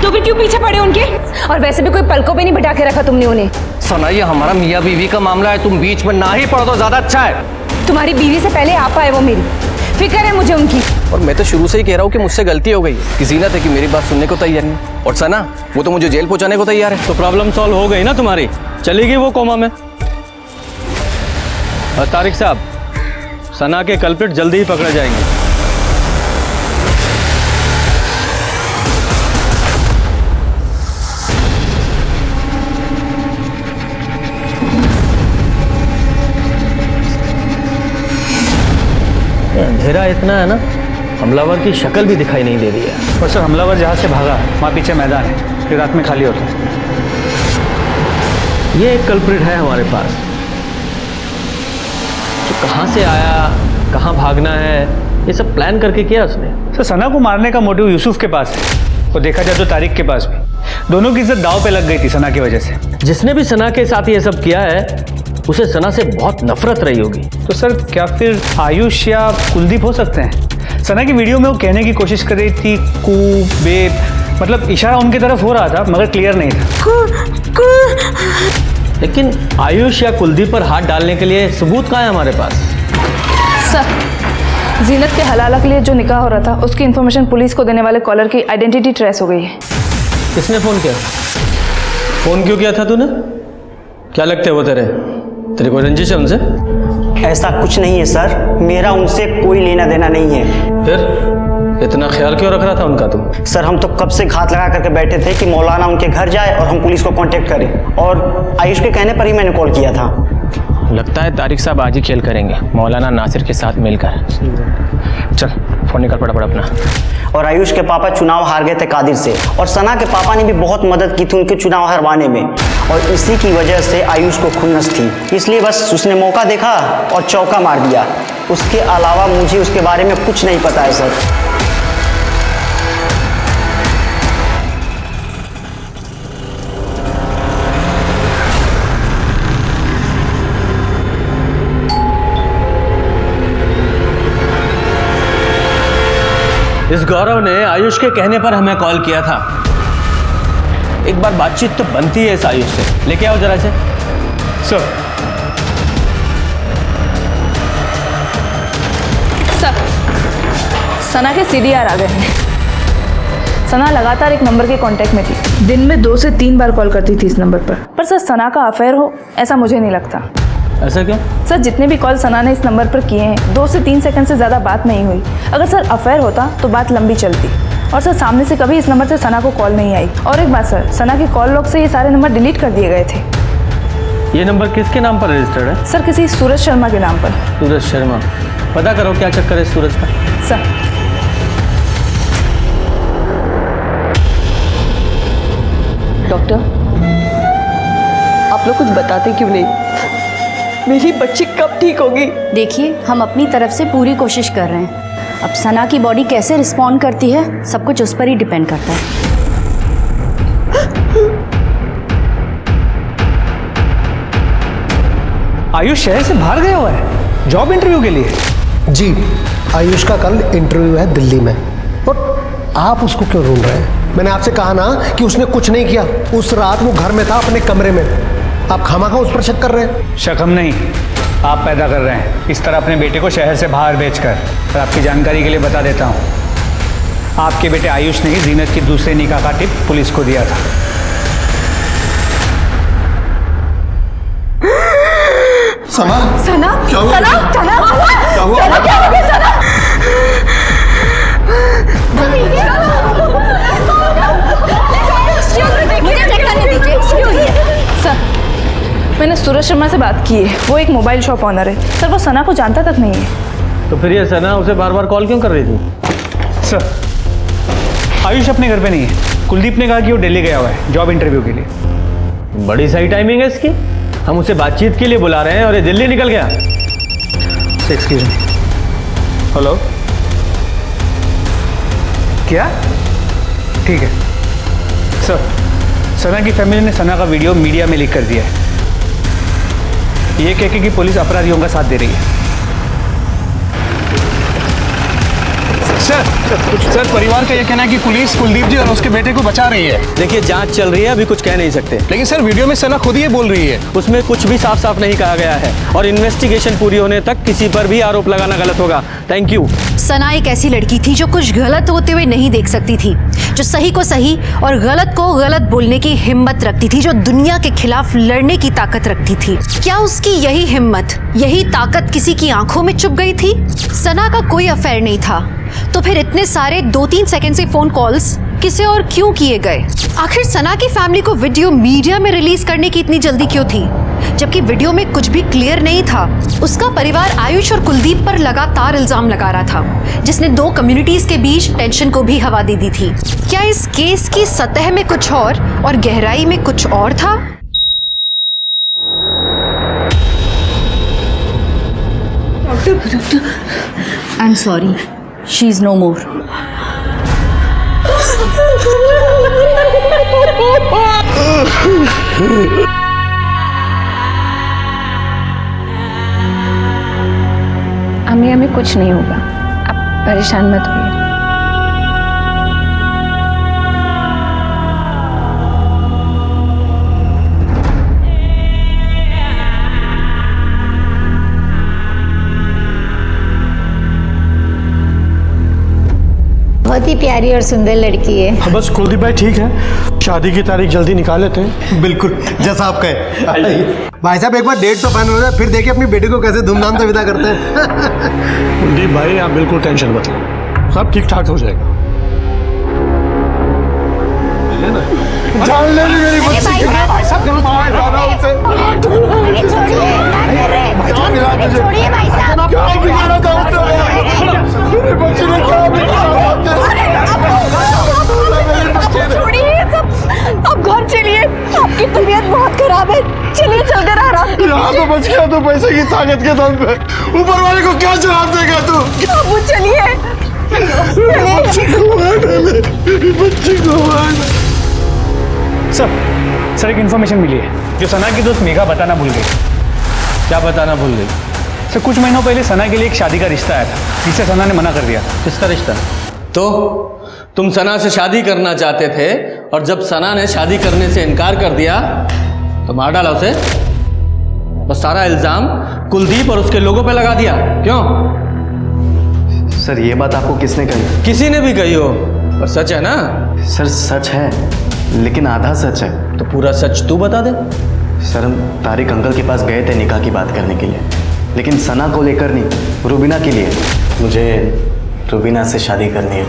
तो फिर क्यों पीछे पड़े उनके? और वैसे भी कोई पलकों पे नहीं बिठा के रखा तुमने उन्हें। सना ये हमारा मियाँ बीवी का मामला है, तुम बीच में ना ही पड़ो तो ज़्यादा अच्छा है। तुम्हारी बीवी से पहले आप आए वो मेरी, फिक्र है मुझे उनकी। और मैं तो शुरू से ही कह रहा हूँ कि मुझसे गलती हो गई कि जीनत है कि मेरी बात सुनने को तैयार नहीं, और सना वो तो मुझे जेल पहुँचाने को तैयार है। तो प्रॉब्लम सॉल्व हो गई ना तुम्हारी, चली गई वो कोमा में। और तारिक साहब, सना के कल्प्रिट जल्दी ही पकड़े जाएंगे। अंधेरा इतना है ना, हमलावर की शक्ल भी दिखाई नहीं दे रही है। और सर, हमलावर जहाँ से भागा वहाँ पीछे मैदान है, फिर रात में खाली होता है। ये एक कल्प्रिट है हमारे पास, जो कहाँ से आया, कहाँ भागना है, ये सब प्लान करके किया उसने। सर, सना को मारने का मोटिव यूसुफ के पास है, और देखा जाए तो तारिक के पास भी। दोनों की इज्जत दांव पे लग गई थी सना की वजह से। जिसने भी सना के साथ ये सब किया है उसे सना से बहुत नफरत रही होगी। तो सर, क्या फिर आयुष या कुलदीप हो सकते हैं? सना की वीडियो में वो कहने की कोशिश कर रही थी कू बे, मतलब इशारा उनकी तरफ हो रहा था मगर क्लियर नहीं था। लेकिन आयुष या कुलदीप पर हाथ डालने के लिए सबूत कहाँ है हमारे पास? सर, जीनत के हलाला के लिए जो निकाह हो रहा था उसकी इन्फॉर्मेशन पुलिस को देने वाले कॉलर की आइडेंटिटी ट्रेस हो गई है। किसने फ़ोन किया? फ़ोन क्यों किया था तूने? क्या लगते हैं वो तेरे कोई रंजिश है उनसे? ऐसा कुछ नहीं है सर, मेरा उनसे कोई लेना देना नहीं है। फिर इतना ख्याल क्यों रख रहा था उनका तुम? सर, हम तो कब से घात लगा करके बैठे थे कि मौलाना उनके घर जाए और हम पुलिस को कांटेक्ट करें, और आयुष के कहने पर ही मैंने कॉल किया था। लगता है तारिक साहब आज ही खेल करेंगे मौलाना नासिर के साथ मिलकर। चल फ़ोन निकाल फटाफट अपना। और आयुष के पापा चुनाव हार गए थे कादिर से, और सना के पापा ने भी बहुत मदद की थी उनके चुनाव हरवाने में, और इसी की वजह से आयुष को खुन्नस थी, इसलिए बस उसने मौका देखा और चौका मार दिया। उसके अलावा मुझे उसके बारे में कुछ नहीं पता है सर। इस गौरव ने आयुष के कहने पर हमें कॉल किया था। एक बार बातचीत तो बनती है इस आयुष से, लेके आओ जरा से। सर, सना के सीडीआर आ गए हैं। सना लगातार एक नंबर के कांटेक्ट में थी, दिन में 2 से 3 बार कॉल करती थी इस नंबर पर सर सना का अफेयर हो ऐसा मुझे नहीं लगता। ऐसा क्यों? सर, जितने भी कॉल सना ने इस नंबर पर किए हैं 2 से 3 सेकंड से ज़्यादा बात नहीं हुई। अगर सर अफेयर होता तो बात लंबी चलती, और सर सामने से कभी इस नंबर से सना को कॉल नहीं आई। और एक बात सर, सना के कॉल लॉग से ये सारे नंबर डिलीट कर दिए गए थे। ये नंबर किसके नाम पर रजिस्टर्ड है? सर किसी सूरज शर्मा के नाम पर। सूरज शर्मा, पता करो क्या चक्कर है सूरज का। सर डॉक्टर, आप लोग कुछ बताते क्यों नहीं? मेरी बच्ची कब ठीक होगी? देखिए, हम अपनी तरफ से पूरी कोशिश कर रहे हैं। अब सना की बॉडी कैसे रिस्पॉन्ड करती है सब कुछ उस पर ही डिपेंड करता है। आयुष शहर से बाहर गया हुआ है जॉब इंटरव्यू के लिए? जी, आयुष का कल इंटरव्यू है दिल्ली में। और आप उसको क्यों ढूंढ रहे हैं? मैंने आपसे कहा ना कि उसने कुछ नहीं किया। उस रात वो घर में था अपने कमरे में। आप खामखा उस पर शक कर रहे हैं। शक हम नहीं, आप पैदा कर रहे हैं इस तरह अपने बेटे को शहर से बाहर भेजकर। और आपकी जानकारी के लिए बता देता हूँ, आपके बेटे आयुष ने ही जीनत की दूसरे निकाह का टिप पुलिस को दिया था। सना, सना, क्या हुआ? सना, सना, क्या हुआ? सना, क्या हो गया सना? सर, मैंने सूरज शर्मा से बात की है। वो एक मोबाइल शॉप ऑनर है। सर वो सना को जानता तक नहीं है। तो फिर ये सना उसे बार बार कॉल क्यों कर रही थी? सर, आयुष अपने घर पे नहीं है। कुलदीप ने कहा कि वो दिल्ली गया हुआ है जॉब इंटरव्यू के लिए। बड़ी सही टाइमिंग है इसकी। हम उसे बातचीत के लिए बुला रहे हैं और ये दिल्ली निकल गया। Excuse me. हेलो, क्या? ठीक है सर, सना की फैमिली ने सना का वीडियो मीडिया में लीक कर दिया है, ये कह के कि पुलिस अपराधियों का साथ दे रही है। सर परिवार का ये कहना है कि पुलिस कुलदीप जी और उसके बेटे को बचा रही है। देखिए, जांच चल रही है, अभी कुछ कह नहीं सकते। लेकिन सर वीडियो में सना खुद ही ये बोल रही है। उसमें कुछ भी साफ साफ नहीं कहा गया है और इन्वेस्टिगेशन पूरी होने तक किसी पर भी आरोप लगाना गलत होगा। Thank you. सना एक ऐसी लड़की थी जो कुछ गलत होते हुए नहीं देख सकती थी, जो सही को सही और गलत को गलत बोलने की हिम्मत रखती थी, जो दुनिया के खिलाफ लड़ने की ताकत रखती थी। क्या उसकी यही हिम्मत, यही ताकत किसी की आंखों में चुभ गई थी? सना का कोई अफेयर नहीं था, तो फिर इतने सारे 2-3 सेकंड से फोन कॉल्स किसे और क्यों किए गए? आखिर सना की फैमिली को वीडियो मीडिया में रिलीज करने की इतनी जल्दी क्यों थी, जबकि वीडियो में कुछ भी क्लियर नहीं था? उसका परिवार आयुष और कुलदीप पर लगातार इल्जाम लगा रहा था, जिसने 2 कम्युनिटीज के बीच टेंशन को भी हवा दे दी थी। क्या इस केस की सतह में कुछ और गहराई में कुछ और था? I am sorry, she is no more. अम्मी हमें कुछ नहीं होगा, आप परेशान मत होइए। बहुत ही प्यारी और सुंदर लड़की है। बस कुलदीप भाई ठीक है, शादी की तारीख जल्दी निकाल लेते हैं। बिल्कुल जैसा आप कहे। भाई साहब एक बार डेट तो फाइनल हो जाए, फिर देखिए अपनी बेटी को कैसे धूमधाम से विदा करते हैं। कुलदीप भाई आप बिल्कुल टेंशन मत लो, सब ठीक ठाक हो जाएगा। जान ले ली मेरी बच्ची। भाई साहब गलत बात कर रहा हूं उनसे। छोड़िए भाई साहब। क्या बिगाड़ा था उसने? मेरी बच्ची ने क्या बिगाड़ा? छोड़िए सब, अब घर चलिए, आपकी तबीयत बहुत खराब है। चलिए चलकर आराम कीजिए। यहाँ तो बच गया तो पैसे की ताकत के दम पे, ऊपर वाले को क्या जवाब देगा तू? अब चलिए, बच्ची को मार डाले, मेरी बच्ची को मार डाले। सर एक इन्फॉर्मेशन मिली है जो सना की दोस्त मेघा बताना भूल गई। क्या बताना भूल गई? सर कुछ महीनों पहले सना के लिए एक शादी का रिश्ता आया था, जिसे सना ने मना कर दिया। किसका रिश्ता? तो तुम सना से शादी करना चाहते थे और जब सना ने शादी करने से इनकार कर दिया तो मार डाला उसे और सारा इल्जाम कुलदीप और उसके लोगों पे लगा दिया। क्यों? सर ये बात आपको किसने कही? किसी ने भी कही हो, पर सच है ना? सर सच है, लेकिन आधा सच है। तो पूरा सच तू बता दे। सर हम तारिक अंकल के पास गए थे निकाह की बात करने के लिए, लेकिन सना को लेकर नहीं, रुबीना के लिए। मुझे रुबीना से शादी करनी है।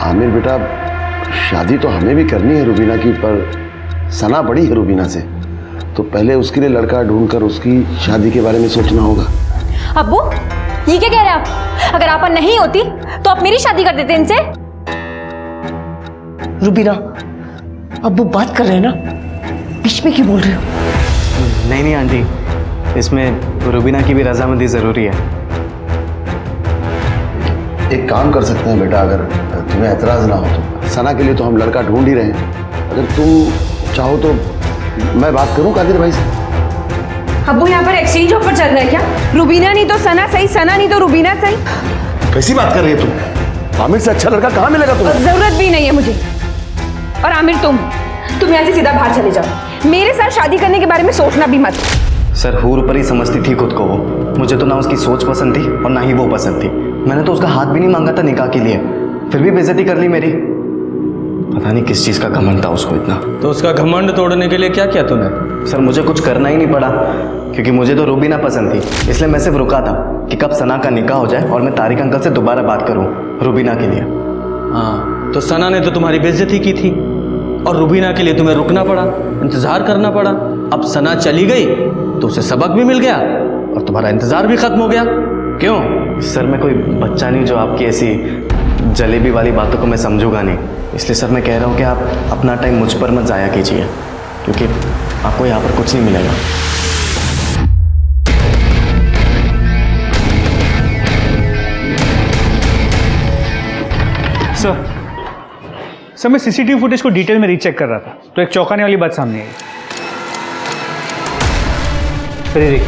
आमिर बेटा शादी तो हमें भी करनी है रुबीना की, पर सना बड़ी है रूबीना से, तो पहले उसके लिए लड़का ढूंढकर उसकी शादी के बारे में सोचना होगा। अब्बू ये क्या कह रहे हैं आप? अगर आपा नहीं होती तो आप मेरी शादी कर देते इनसे। रुबीना, अब वो बात कर रहे हैं ना, बीच में क्यों बोल रहे हो? नहीं आंटी, इसमें रुबीना की भी रजामंदी ज़रूरी है। एक काम कर सकते हैं बेटा, अगर तुम्हें एतराज़ ना हो तो। सना के लिए तो हम लड़का ढूंढ ही रहे हैं, अगर तुम चाहो तो मैं बात करूं कादिर भाई से। अब्बू यहाँ पर एक्सचेंज ऑफर चल रहा है क्या? रुबीना नहीं तो सना सही, सना नहीं तो रुबीना सही। कैसी बात कर रही है तुम? आमिर से अच्छा लड़का कहाँ मिलेगा तुम्हें? जरूरत भी नहीं है मुझे। और आमिर तुम यहाँ से सीधा बाहर चले जाओ, मेरे साथ शादी करने के बारे में सोचना भी मत। सर हूर पर ही समझती थी खुद को वो। मुझे तो ना उसकी सोच पसंद थी और ना ही वो पसंद थी। मैंने तो उसका हाथ भी नहीं मांगा था निकाह के लिए, फिर भी बेइज्जती कर ली मेरी। पता नहीं किस चीज़ का घमंड था उसको इतना। तो उसका घमंड तोड़ने के लिए क्या किया तूने? सर मुझे कुछ करना ही नहीं पड़ा, क्योंकि मुझे तो रूबीना पसंद थी, इसलिए मैं सिर्फ रुका था कि कब सना का निकाह हो जाए और मैं तारिक अंकल से दोबारा बात करूं रूबीना के लिए। हाँ, तो सना ने तो तुम्हारी बेइज्जती की थी और रूबीना के लिए तुम्हें रुकना पड़ा, इंतजार करना पड़ा। अब सना चली गई तो उसे सबक भी मिल गया और तुम्हारा इंतजार भी खत्म हो गया। क्यों? सर मैं कोई बच्चा नहीं जो आपकी ऐसी जलेबी वाली बातों को मैं समझूंगा नहीं, इसलिए सर मैं कह रहा हूँ कि आप अपना टाइम मुझ पर मत ज़ाया कीजिए, क्योंकि आपको यहाँ पर कुछ नहीं मिलेगा। सर मैं सीसीटीवी फुटेज को डिटेल में रीचेक कर रहा था तो एक चौंकाने वाली बात सामने आई। सर ये देखिए,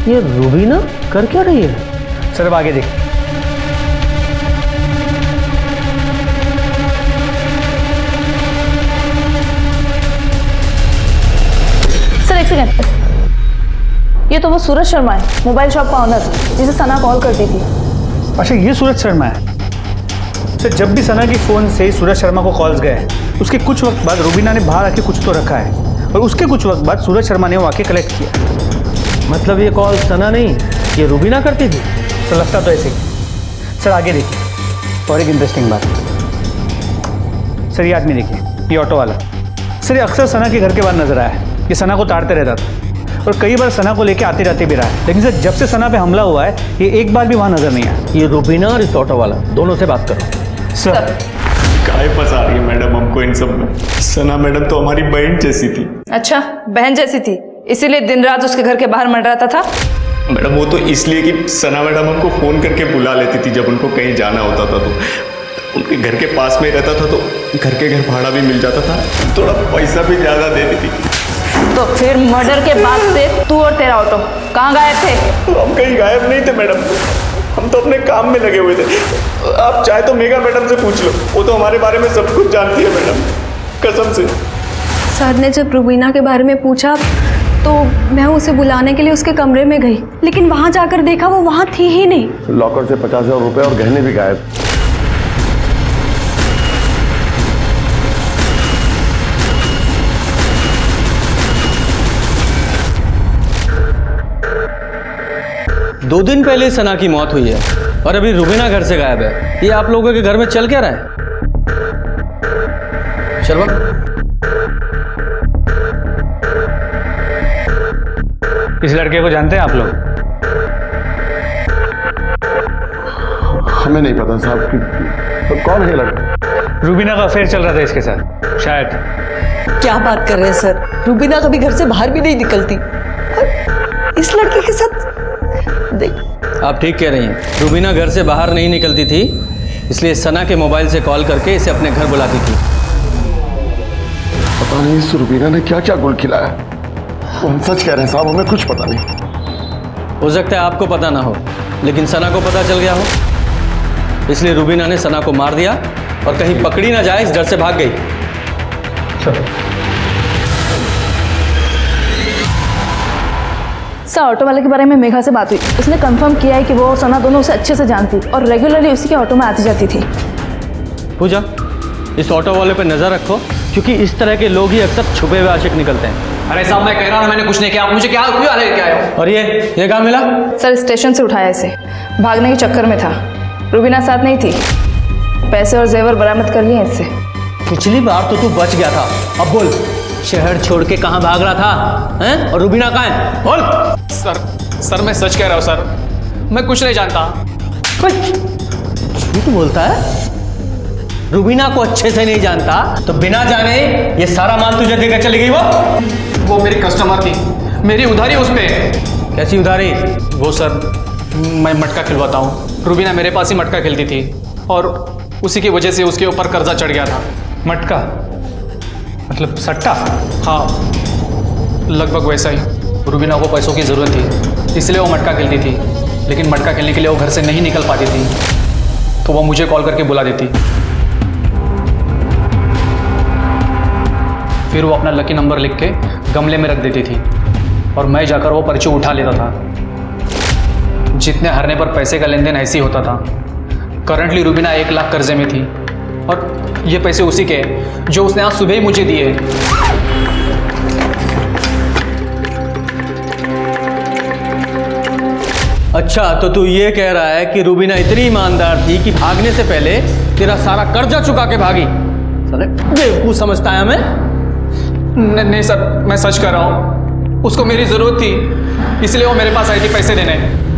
ये रूबीना कर क्या रही है? सर अब आगे देखिए। सर एक सेकंड, ये तो वो सूरज शर्मा है, मोबाइल शॉप का ऑनर, जिसे सना कॉल करती थी। अच्छा ये सूरज शर्मा है। सर जब भी सना की फ़ोन से सूरज शर्मा को कॉल्स गए, उसके कुछ वक्त बाद रूबीना ने बाहर आके कुछ तो रखा है और उसके कुछ वक्त बाद सूरज शर्मा ने वो आके कलेक्ट किया। मतलब ये कॉल सना नहीं, ये रूबीना करती थी? सर लगता तो ऐसे ही। सर आगे देखिए और एक इंटरेस्टिंग बात। सर ये आदमी देखिए, ये ऑटो वाला। सर ये अक्सर सना के घर के बाहर नजर आया है, ये सना को ताड़ते रहता था और कई बार सना को लेके आते जाते भी रहा है, लेकिन सर जब से सना पे हमला हुआ है ये एक बार भी वहाँ नजर नहीं आया। ये रूबीना और इस ऑटो वाला दोनों से बात करो। सर काहे फंसा रही है मैडम हमको इन सब में? सना मैडम तो हमारी बहन जैसी थी। अच्छा बहन जैसी थी, इसीलिए दिन रात उसके घर के बाहर मंडराता था? मैडम वो तो इसलिए कि सना मैडम हमको फ़ोन करके बुला लेती थी जब उनको कहीं जाना होता था, तो उनके घर के पास में रहता था तो घर के घर भाड़ा भी मिल जाता था, थोड़ा पैसा भी ज़्यादा दे देती थी। तो फिर मर्डर के बाद से तू और तेरा ऑटो कहाँ गायब थे? हम कहीं गायब नहीं थे मैडम, हम तो अपने काम में लगे हुए थे। आप चाहे तो मेगा मैडम से पूछ लो, वो तो हमारे बारे में सब कुछ जानती है मैडम, कसम से। सर ने जब रूबीना के बारे में पूछा तो मैं उसे बुलाने के लिए उसके कमरे में गई, लेकिन वहाँ जाकर देखा वो वहाँ थी ही नहीं। लॉकर से 50,000 रुपए और गहने भी गायब। दो दिन पहले सना की मौत हुई है और अभी रूबीना घर से गायब है। ये आप लोगों के घर में चल क्या रहा है? शर्मा, इस लड़के को जानते हैं आप लोग? हमें नहीं पता साहब कि तो कौन है लड़का? रूबीना का अफेयर चल रहा था इसके साथ शायद। क्या बात कर रहे हैं सर? रूबीना कभी घर से बाहर भी नहीं निकलती और इस लड़के के साथ आप ठीक कह रही हैं, रूबीना घर से बाहर नहीं निकलती थी, इसलिए सना के मोबाइल से कॉल करके इसे अपने घर बुलाती थी। पता नहीं इस रूबीना ने क्या क्या गुल खिलाया। हम सच कह रहे हैं साहब, हमें कुछ पता नहीं। हो सकता है आपको पता ना हो, लेकिन सना को पता चल गया हो, इसलिए रूबीना ने सना को मार दिया और कहीं पकड़ी ना जाए इस डर से भाग गई। सर ऑटो वाले के बारे में मेघा से बात हुई, उसने कंफर्म किया है कि वो और सना दोनों उसे अच्छे से जानती और रेगुलरली उसी के ऑटो में आती जाती थी। पूजा, इस ऑटो वाले पे नजर रखो, क्योंकि इस तरह के लोग ही अक्सर छुपे हुए आशिक निकलते हैं। अरे साहब मैं कह रहा हूँ मैंने कुछ नहीं किया, आप मुझे क्या क्यों लेके आए हो? और ये कहाँ मिला? सर स्टेशन से उठाया इसे, भागने के चक्कर में था, रूबीना साथ नहीं थी, पैसे और जेवर बरामद कर लिए इससे। पिछली बार तो तू बच गया था, अब बोल शहर छोड़ के कहाँ भाग रहा था, हैं? और रूबीना कहाँ है, बोल। सर मैं सच कह रहा हूँ सर, मैं कुछ नहीं जानता। झूठ बोलता है? रूबीना को अच्छे से नहीं जानता तो बिना जाने ये सारा माल तुझे देकर चली गई वो मेरी कस्टमर थी, मेरी उधारी उस पे। कैसी उधारी? वो सर मैं मटका खिलवाता हूँ, रूबीना मेरे पास ही मटका खेलती थी और उसी की वजह से उसके ऊपर कर्जा चढ़ गया था। मटका मतलब सट्टा? हाँ लगभग वैसा ही। रूबीना को पैसों की ज़रूरत थी इसलिए वो मटका खेलती थी, लेकिन मटका खेलने के लिए वो घर से नहीं निकल पाती थी तो वो मुझे कॉल करके बुला देती। फिर वो अपना लकी नंबर लिख के गमले में रख देती थी और मैं जाकर वो पर्ची उठा लेता था। जितने हारने पर पैसे का लेन देन ऐसे ही होता था। करंटली रूबीना 1 लाख कर्जे में थी और ये पैसे उसी के जो उसने आज सुबह ही मुझे दिए। अच्छा तो तू ये कह रहा है कि रूबीना इतनी ईमानदार थी कि भागने से पहले तेरा सारा कर्जा चुका के भागी? साले बेवकूफ समझता है हमें? नहीं सर मैं सच कर रहा हूँ, उसको मेरी ज़रूरत थी इसलिए वो मेरे पास आई थी पैसे देने।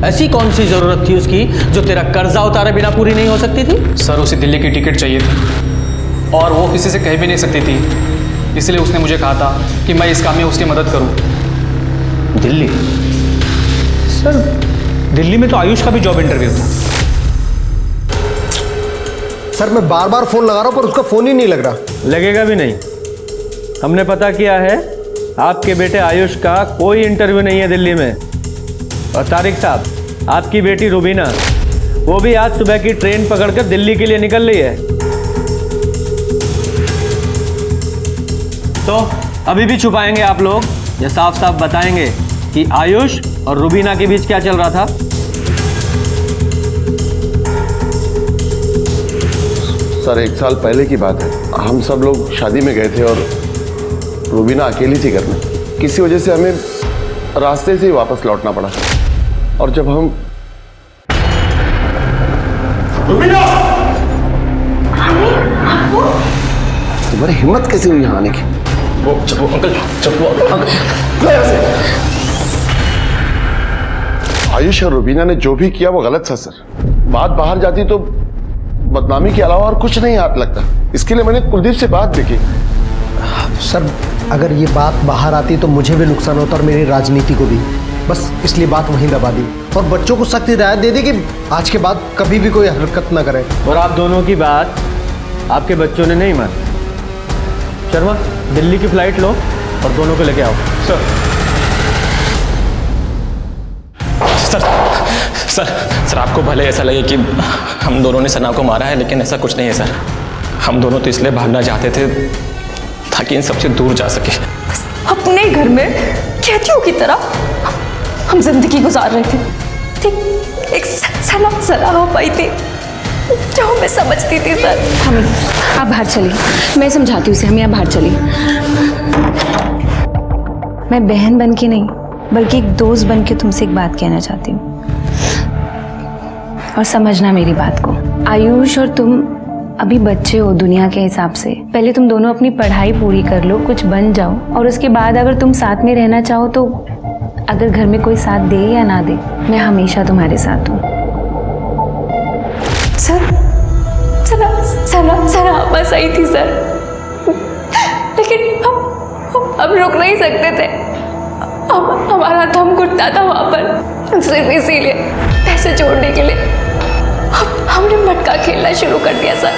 ऐसी कौन सी ज़रूरत थी उसकी जो तेरा कर्जा उतारे बिना पूरी नहीं हो सकती थी? सर उसे दिल्ली की टिकट चाहिए थी और वो किसी से कह भी नहीं सकती थी, इसलिए उसने मुझे कहा था कि मैं इस काम में उसकी मदद करूँ। दिल्ली? सर दिल्ली में तो आयुष का भी जॉब इंटरव्यू था। सर मैं बार बार फोन लगा रहा हूं पर उसका फोन ही नहीं लग रहा। लगेगा भी नहीं। हमने पता किया है आपके बेटे आयुष का कोई इंटरव्यू नहीं है दिल्ली में। और तारिक साहब आपकी बेटी रूबीना वो भी आज सुबह की ट्रेन पकड़कर दिल्ली के लिए निकल रही है। तो अभी भी छुपाएंगे आप लोग या साफ साफ बताएंगे कि आयुष और रूबीना के बीच क्या चल रहा था? सर 1 साल पहले की बात है, हम सब लोग शादी में गए थे और रूबीना अकेली थी घर में। किसी वजह से हमें रास्ते से ही वापस लौटना पड़ा और जब हम रूबीना! तुम्हारी हिम्मत कैसे हुई यहाँ आने की? वो अंकल आयुष और रूबीना ने जो भी किया वो गलत था सर। बात बाहर जाती तो बदनामी के अलावा और कुछ नहीं हाथ लगता। इसके लिए मैंने कुलदीप से बात भी की। सर अगर ये बात बाहर आती तो मुझे भी नुकसान होता और मेरी राजनीति को भी, बस इसलिए बात वहीं दबा दी और बच्चों को सख्त हिदायत दे दी कि आज के बाद कभी भी कोई हरकत ना करें। और आप दोनों की बात आपके बच्चों ने नहीं मानी। शर्मा दिल्ली की फ्लाइट लो और दोनों को लेके आओ। सर आपको भले ऐसा लगे कि हम दोनों ने सना को मारा है, लेकिन ऐसा कुछ नहीं है सर। हम दोनों तो इसलिए भागना चाहते थे ताकि इन सबसे दूर जा सके। अपने घर में कैदियों की तरह हम जिंदगी गुजार रहे थे। ठीक एक सना हो पाई थी जो मैं समझती थी सर। हमें आप बाहर चलिए, मैं समझाती हूँ उसे। हम यहाँ बाहर चलिए। मैं बहन बन के नहीं बल्कि एक दोस्त बन के तुमसे एक बात कहना चाहती हूँ और समझना मेरी बात को। आयुष और तुम अभी बच्चे हो दुनिया के हिसाब से। पहले तुम दोनों अपनी पढ़ाई पूरी कर लो, कुछ बन जाओ और उसके बाद अगर तुम साथ में रहना चाहो तो अगर घर में कोई साथ दे या ना दे मैं हमेशा तुम्हारे साथ हूँ। सना बस आई थी सर, लेकिन हम रुक नहीं सकते थे। हमारा दम घुटता था वहाँ पर। सिर्फ इसीलिए पैसे जोड़ने के लिए हमने मटका खेलना शुरू कर दिया सर।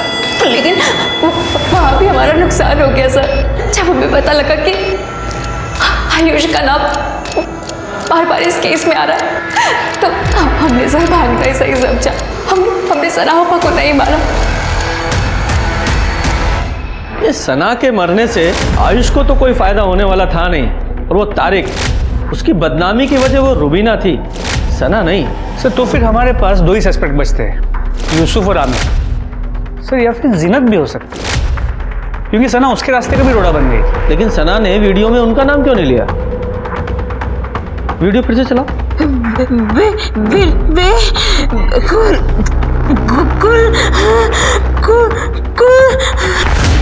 लेकिन वहाँ भी हमारा नुकसान हो गया सर। जब हमें पता लगा कि आयुष का नाम बार बार इस केस में आ रहा है तो हमने सर भागना ही सही समझा। हमने सनापा को नहीं मारा। ये सना के मरने से आयुष को तो कोई फायदा होने वाला था नहीं और वो तारिक उसकी बदनामी की वजह वो रूबीना थी, सना नहीं। सर तो फिर हमारे पास 2 ही सस्पेक्ट बचते हैं, यूसुफ और आमिर सर, या फिर जिनत भी हो सकती है क्योंकि सना उसके रास्ते का भी रोड़ा बन गई। लेकिन सना ने वीडियो में उनका नाम क्यों नहीं लिया? वीडियो फिर से चलाओ।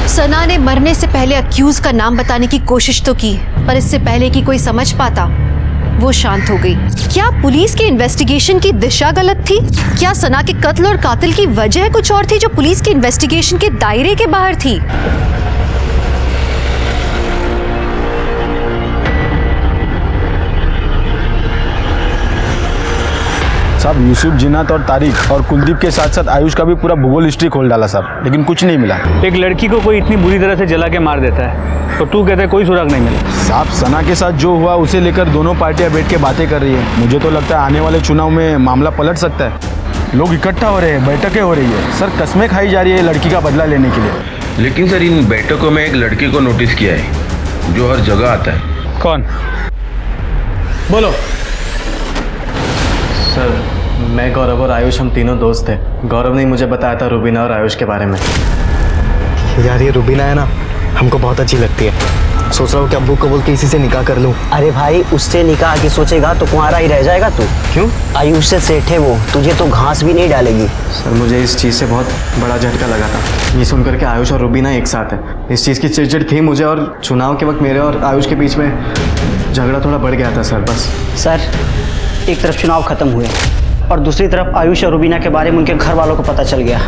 सना ने मरने से पहले अक्यूज का नाम बताने की कोशिश तो की, पर इससे पहले कि कोई समझ पाता वो शांत हो गई। क्या पुलिस के इन्वेस्टिगेशन की दिशा गलत थी? क्या सना के कत्ल और कातिल की वजह कुछ और थी जो पुलिस के इन्वेस्टिगेशन के दायरे के बाहर थी? साहब यूसुफ, जिन्नात और तारिक और कुलदीप के साथ साथ आयुष का भी पूरा भूगोल हिस्ट्री खोल डाला साहब, लेकिन कुछ नहीं मिला। एक लड़की को कोई इतनी बुरी तरह से जला के मार देता है तो तू कहते कोई सुराग नहीं मिला। साहब सना के साथ जो हुआ उसे लेकर दोनों पार्टियां बैठ के बातें कर रही है। मुझे तो लगता है आने वाले चुनाव में मामला पलट सकता है। लोग इकट्ठा हो रहे हैं, बैठकें हो रही है सर, कस्में खाई जा रही है लड़की का बदला लेने के लिए। लेकिन सर इन बैठकों में एक लड़की को नोटिस किया है जो हर जगह आता है। कौन? बोलो। सर मैं, गौरव और आयुष हम तीनों दोस्त थे। गौरव ने मुझे बताया था रुबीना और आयुष के बारे में। यार ये रुबीना है ना, हमको बहुत अच्छी लगती है। सोच रहा हूँ कि अब्बू को बोल के इसी से निकाह कर लूँ। अरे भाई उससे निकाह की सोचेगा तो कुंवारा ही रह जाएगा तू। क्यों? आयुष से सेठ है वो, तुझे तो घास भी नहीं डालेगी। सर मुझे इस चीज़ से बहुत बड़ा झटका लगा था, ये सुनकर के आयुष और रुबीना एक साथ है। इस चीज़ की चिड़चिड़ थी मुझे, और चुनाव के वक्त मेरे और आयुष के बीच में झगड़ा थोड़ा बढ़ गया था सर। बस सर एक तरफ चुनाव खत्म हुए और दूसरी तरफ आयुष और रुबीना के बारे में उनके घर वालों को पता चल गया।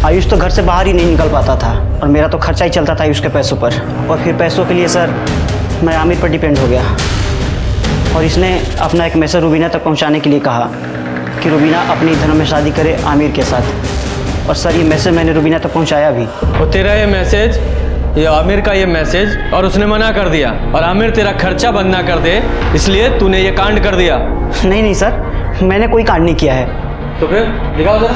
आयुष तो घर से बाहर ही नहीं निकल पाता था और मेरा तो खर्चा ही चलता था आयुष के पैसों पर। और फिर पैसों के लिए सर मैं आमिर पर डिपेंड हो गया और इसने अपना एक मैसेज रुबीना तक पहुंचाने के लिए कहा कि रुबीना अपनी धर्म में शादी करे आमिर के साथ। और सर ये मैसेज मैंने रुबीना तक पहुंचाया भी। और तेरा ये मैसेज, ये आमिर का ये मैसेज, और उसने मना कर दिया और आमिर तेरा खर्चा बंद ना कर दे इसलिए तूने ये कांड कर दिया। नहीं नहीं सर, मैंने कोई कांड नहीं किया है। तो फिर दिखाओ जरा।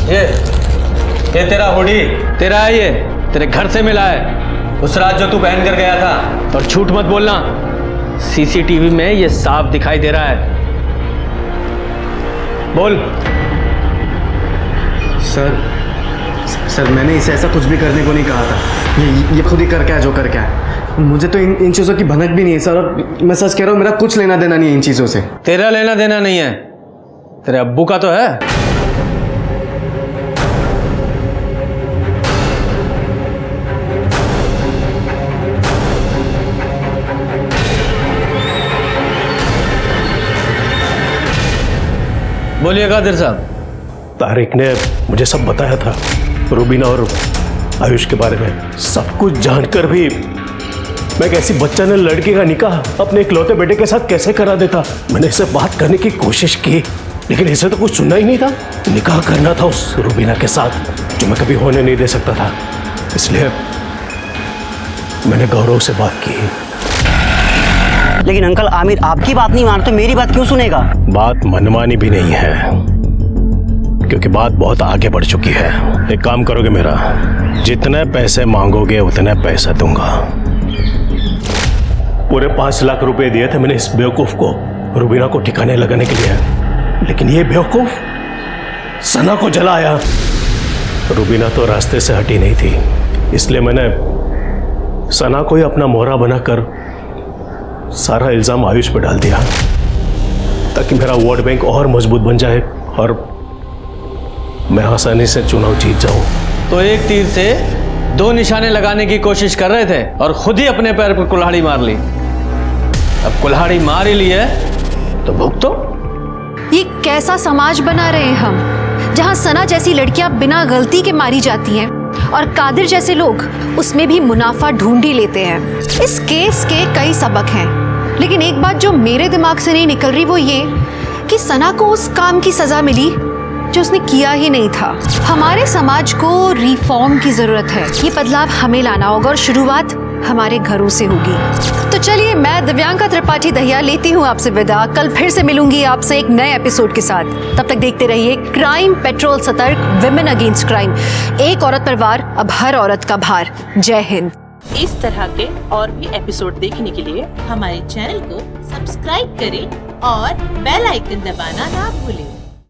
ये तेरा हुडी तेरा है, ये तेरे घर से मिला है उस रात जो तू पहन कर गया था। और झूठ मत बोलना, सीसीटीवी में ये साफ दिखाई दे रहा है। बोल। सर मैंने इसे ऐसा कुछ भी करने को नहीं कहा था। ये खुद ही कर क्या जो कर क्या है। मुझे तो इन चीज़ों की भनक भी नहीं है सर, और मैं सच कह रहा हूँ मेरा कुछ लेना देना नहीं है इन चीज़ों से। तेरा लेना देना नहीं है, तेरे अब्बू का तो है। बोलिए कादिर साहब। तारिक ने मुझे सब बताया था, रुबीना और आयुष के बारे में। सब कुछ जानकर भी मैं कैसी बच्चा ने लड़के का निकाह अपने इकलौते बेटे के साथ कैसे करा देता। मैंने इससे बात करने की कोशिश की लेकिन इसे तो कुछ सुनना ही नहीं था। निकाह करना था उस रुबीना के साथ जो मैं कभी होने नहीं दे सकता था, इसलिए मैंने गौरव से बात की। लेकिन अंकल आमिर आपकी बात नहीं मानते, मेरी बात क्यों सुनेगा? बात मनमानी भी नहीं है क्योंकि बात बहुत आगे बढ़ चुकी है। एक काम करोगे मेरा, जितने पैसे मांगोगे उतने पैसे दूंगा। पूरे 5 लाख रुपए दिए थे मैंने इस बेवकूफ को रुबीना को ठिकाने लगाने के लिए, लेकिन ये बेवकूफ सना को जलाया। रुबीना तो रास्ते से हटी नहीं थी, इसलिए मैंने सना को ही अपना मोहरा बनाकर सारा इल्जाम आयुष पर डाल दिया ताकि मेरा वोट बैंक और मजबूत बन जाए और मैं आसानी से चुनाव जीत जाऊं। तो एक तीर से 2 निशाने लगाने की कोशिश कर रहे थे और खुद ही अपने पैर पर कुल्हाड़ी मार ली। अब कुल्हाड़ी मार ही ली है तो भुगतो। ये कैसा समाज बना रहे हैं हम, जहां सना जैसी लड़कियां बिना गलती के मारी जाती हैं और कादिर जैसे लोग उसमें भी मुनाफा ढूंढ ही लेते हैं। इस केस के कई सबक हैं, लेकिन एक बात जो मेरे दिमाग से नहीं निकल रही वो ये कि सना को उस काम की सजा मिली जो उसने किया ही नहीं था। हमारे समाज को रिफॉर्म की जरूरत है, ये बदलाव हमें लाना होगा और शुरुआत हमारे घरों से होगी। तो चलिए, मैं दिव्यांका त्रिपाठी दहिया लेती हूँ आपसे विदा। कल फिर से मिलूंगी आपसे एक नए एपिसोड के साथ। तब तक देखते रहिए क्राइम पेट्रोल, सतर्क, विमेन अगेंस्ट क्राइम। एक औरत पर वार, अब हर औरत का भार। जय हिंद। इस तरह के और भी एपिसोड देखने के लिए हमारे चैनल को सब्सक्राइब करें और बेल आइकन दबाना ना भूलें।